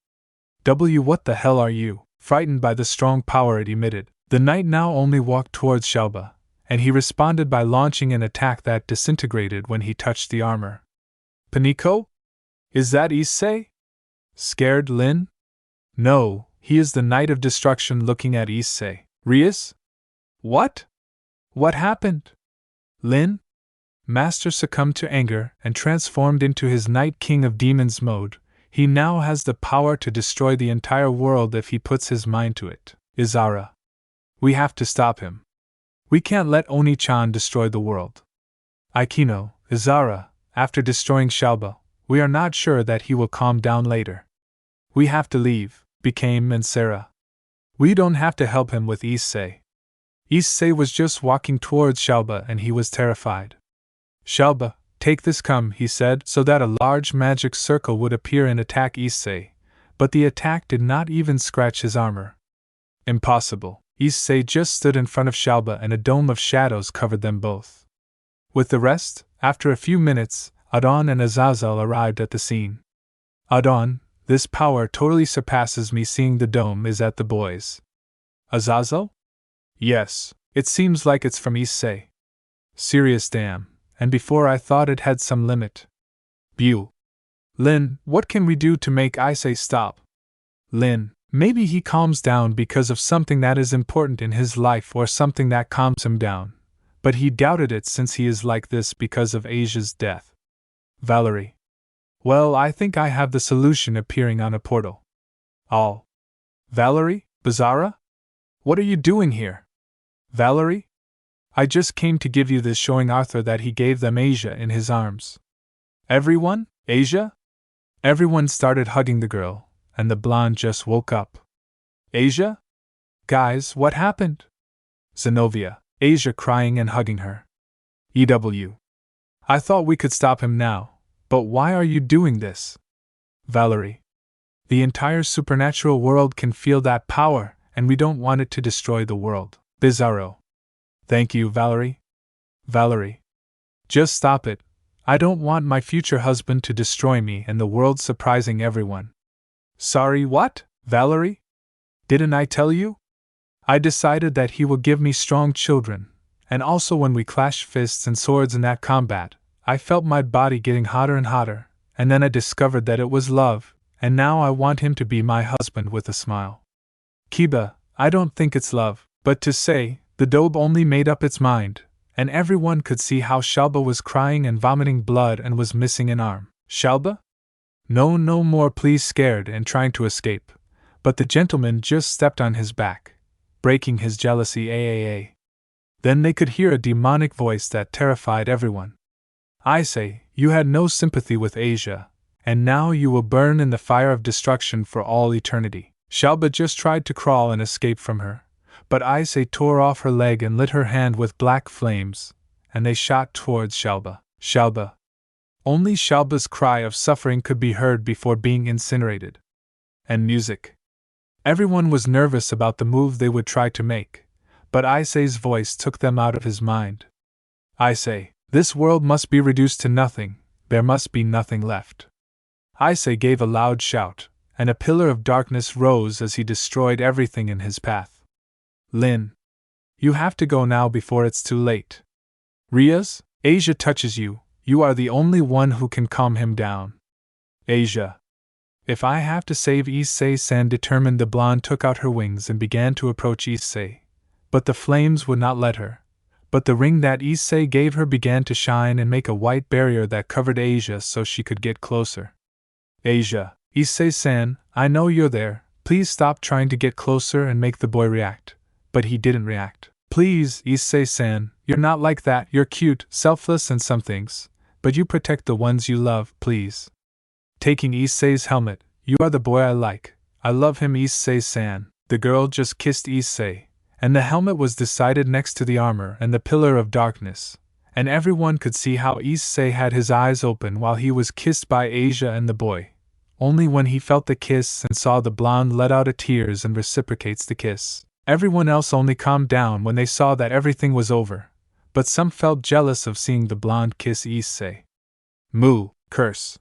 What the hell are you? Frightened by the strong power it emitted, the knight now only walked towards Shalba, and he responded by launching an attack that disintegrated when he touched the armor. Paniko? Is that Issei? Scared Lin? No, he is the Knight of Destruction looking at Issei. Rias? What? What happened? Lin? Master succumbed to anger and transformed into his Night King of Demons mode. He now has the power to destroy the entire world if he puts his mind to it. Izara. We have to stop him. We can't let Oni-chan destroy the world. Aikino, Izara, after destroying Shalba, we are not sure that he will calm down later. We have to leave, became Mansera. We don't have to help him with Issei. Issei was just walking towards Shalba and he was terrified. Shalba, take this, come, he said, so that a large magic circle would appear and attack Issei, but the attack did not even scratch his armor. Impossible. Issei just stood in front of Shalba and a dome of shadows covered them both. With the rest, after a few minutes, Adon and Azazel arrived at the scene. Adon, this power totally surpasses me, seeing the dome is at the boys. Azazel? Yes, it seems like it's from Issei. Serious damn, and before I thought it had some limit. Bew. Lin, what can we do to make Issei stop? Lin, maybe he calms down because of something that is important in his life or something that calms him down, but he doubted it since he is like this because of Asia's death. Valerie. Well, I think I have the solution appearing on a portal. All. Valerie? Bizarra? What are you doing here? Valerie? I just came to give you this, showing Arthur that he gave them Asia in his arms. Everyone? Asia? Everyone started hugging the girl, and the blonde just woke up. Asia? Guys, what happened? Zenobia, Asia crying and hugging her. EW. I thought we could stop him now, but why are you doing this? Valerie. The entire supernatural world can feel that power, and we don't want it to destroy the world. Bizarro. Thank you, Valerie. Valerie. Just stop it. I don't want my future husband to destroy me and the world, surprising everyone. Sorry, what, Valerie? Didn't I tell you? I decided that he will give me strong children, and also when we clashed fists and swords in that combat, I felt my body getting hotter and hotter, and then I discovered that it was love, and now I want him to be my husband with a smile. Kiba, I don't think it's love, but to say, the dobe only made up its mind, and everyone could see how Shalba was crying and vomiting blood and was missing an arm. Shalba? No more, please, scared and trying to escape, but the gentleman just stepped on his back, breaking his jealousy. AAA. Then they could hear a demonic voice that terrified everyone. Issei, you had no sympathy with Asia, and now you will burn in the fire of destruction for all eternity. Shalba just tried to crawl and escape from her, but Issei tore off her leg and lit her hand with black flames, and they shot towards Shalba. Shalba. Only Shalba's cry of suffering could be heard before being incinerated. And music. Everyone was nervous about the move they would try to make, but Issei's voice took them out of his mind. Issei, this world must be reduced to nothing, there must be nothing left. Issei gave a loud shout, and a pillar of darkness rose as he destroyed everything in his path. Lin. You have to go now before it's too late. Rias, Asia touches you, you are the only one who can calm him down. Asia. If I have to save Issei-san, determined, the blonde took out her wings and began to approach Issei, but the flames would not let her. But the ring that Issei gave her began to shine and make a white barrier that covered Asia so she could get closer. Asia, Issei-san, I know you're there, please stop trying to get closer and make the boy react. But he didn't react. Please, Issei-san, you're not like that, you're cute, selfless and some things, but you protect the ones you love, please. Taking Issei's helmet, you are the boy I like. I love him, Issei-san. The girl just kissed Issei, and the helmet was decided next to the armor and the pillar of darkness, and everyone could see how Issei had his eyes open while he was kissed by Asia and the boy. Only when he felt the kiss and saw the blonde let out a tears and reciprocates the kiss. Everyone else only calmed down when they saw that everything was over, but some felt jealous of seeing the blonde kiss Issei. Moo, curse.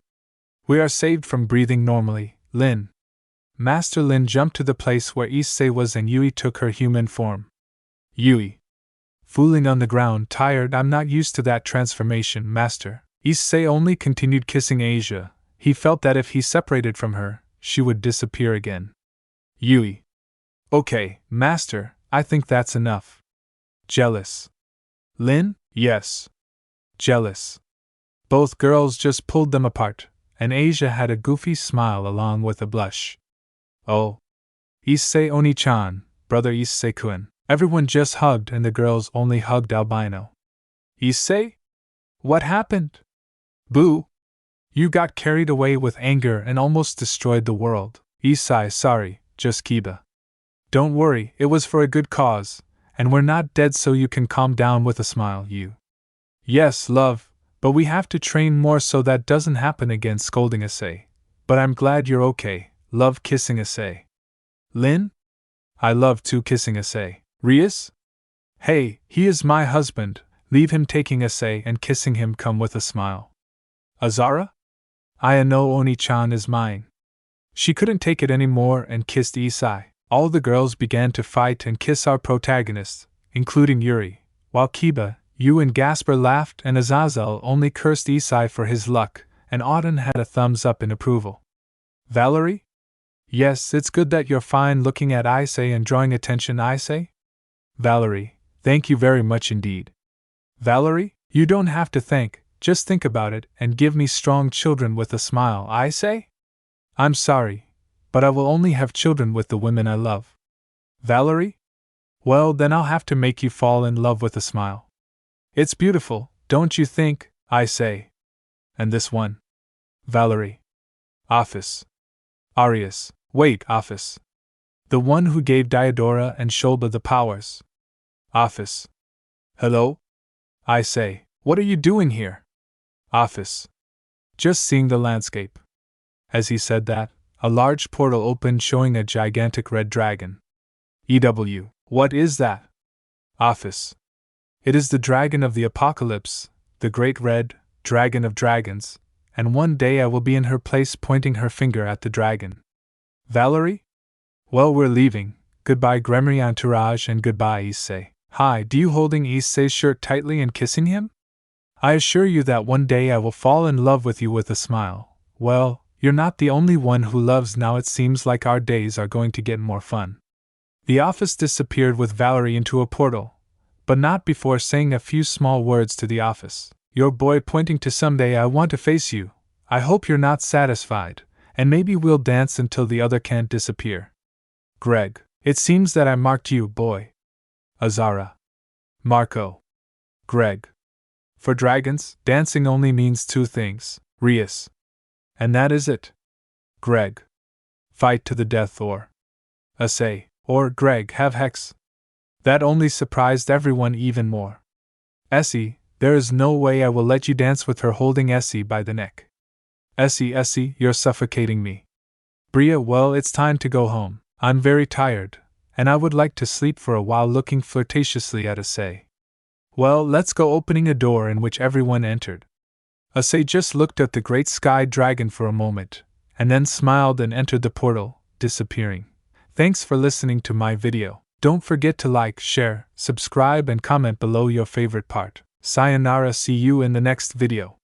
We are saved from breathing normally, Lin. Master Lin jumped to the place where Issei was and Yui took her human form. Yui. Fooling on the ground, tired, I'm not used to that transformation, Master. Issei only continued kissing Asia. He felt that if he separated from her, she would disappear again. Yui. Okay, Master, I think that's enough. Jealous. Lin? Yes. Jealous. Both girls just pulled them apart, and Asia had a goofy smile along with a blush. Oh. Issei Oni-chan, brother Issei-kun. Everyone just hugged and the girls only hugged Albino. Issei? What happened? Boo! You got carried away with anger and almost destroyed the world. Issei, sorry, just Kiba. Don't worry, it was for a good cause, and we're not dead, so you can calm down with a smile, you. Yes, love, but we have to train more so that doesn't happen again, scolding Issei. But I'm glad you're okay, love, kissing Issei. Lin? I love too, kissing Issei. Rias? Hey, he is my husband, leave him, taking Issei and kissing him, come with a smile. Azara? I know Oni-chan is mine. She couldn't take it anymore and kissed Issei. All the girls began to fight and kiss our protagonists, including Yuri, while Kiba, Yu and Gasper laughed and Azazel only cursed Issei for his luck, and Auden had a thumbs up in approval. Valerie? Yes, it's good that you're fine, looking at Issei and drawing attention, Issei. Valerie, thank you very much indeed. Valerie, you don't have to thank, just think about it and give me strong children with a smile, Issei. I'm sorry, but I will only have children with the women I love. Valerie? Well, then I'll have to make you fall in love with a smile. It's beautiful, don't you think, Issei? And this one? Valerie. Office. Arias. Wait, Office. The one who gave Diodora and Sholba the powers. Office. Hello? Issei, what are you doing here? Office. Just seeing the landscape. As he said that, a large portal opened, showing a gigantic red dragon. EW. What is that? Office. It is the dragon of the apocalypse, the great red dragon of dragons, and one day I will be in her place, pointing her finger at the dragon. Valerie? Well, we're leaving. Goodbye, Gremory entourage, and goodbye, Issei. Hi, do you holding Issei's shirt tightly and kissing him? I assure you that one day I will fall in love with you, with a smile. Well, you're not the only one who loves now. It seems like our days are going to get more fun. The office disappeared with Valerie into a portal, but not before saying a few small words to the office. Your boy, pointing to someday I want to face you. I hope you're not satisfied, and maybe we'll dance until the other can't disappear. Greg, it seems that I marked you, boy. Azara. Marco. Greg. For dragons, dancing only means two things, Rias. And that is it. Greg. Fight to the death, or Issei, or Greg, have hex. That only surprised everyone even more. Essie, there is no way I will let you dance with her, holding Essie by the neck. Essie, you're suffocating me. Bria, well, it's time to go home. I'm very tired, and I would like to sleep for a while, looking flirtatiously at Issei. Well, let's go, opening a door in which everyone entered. Issei just looked at the great sky dragon for a moment, and then smiled and entered the portal, disappearing. Thanks for listening to my video. Don't forget to like, share, subscribe and comment below your favorite part. Sayonara, see you in the next video.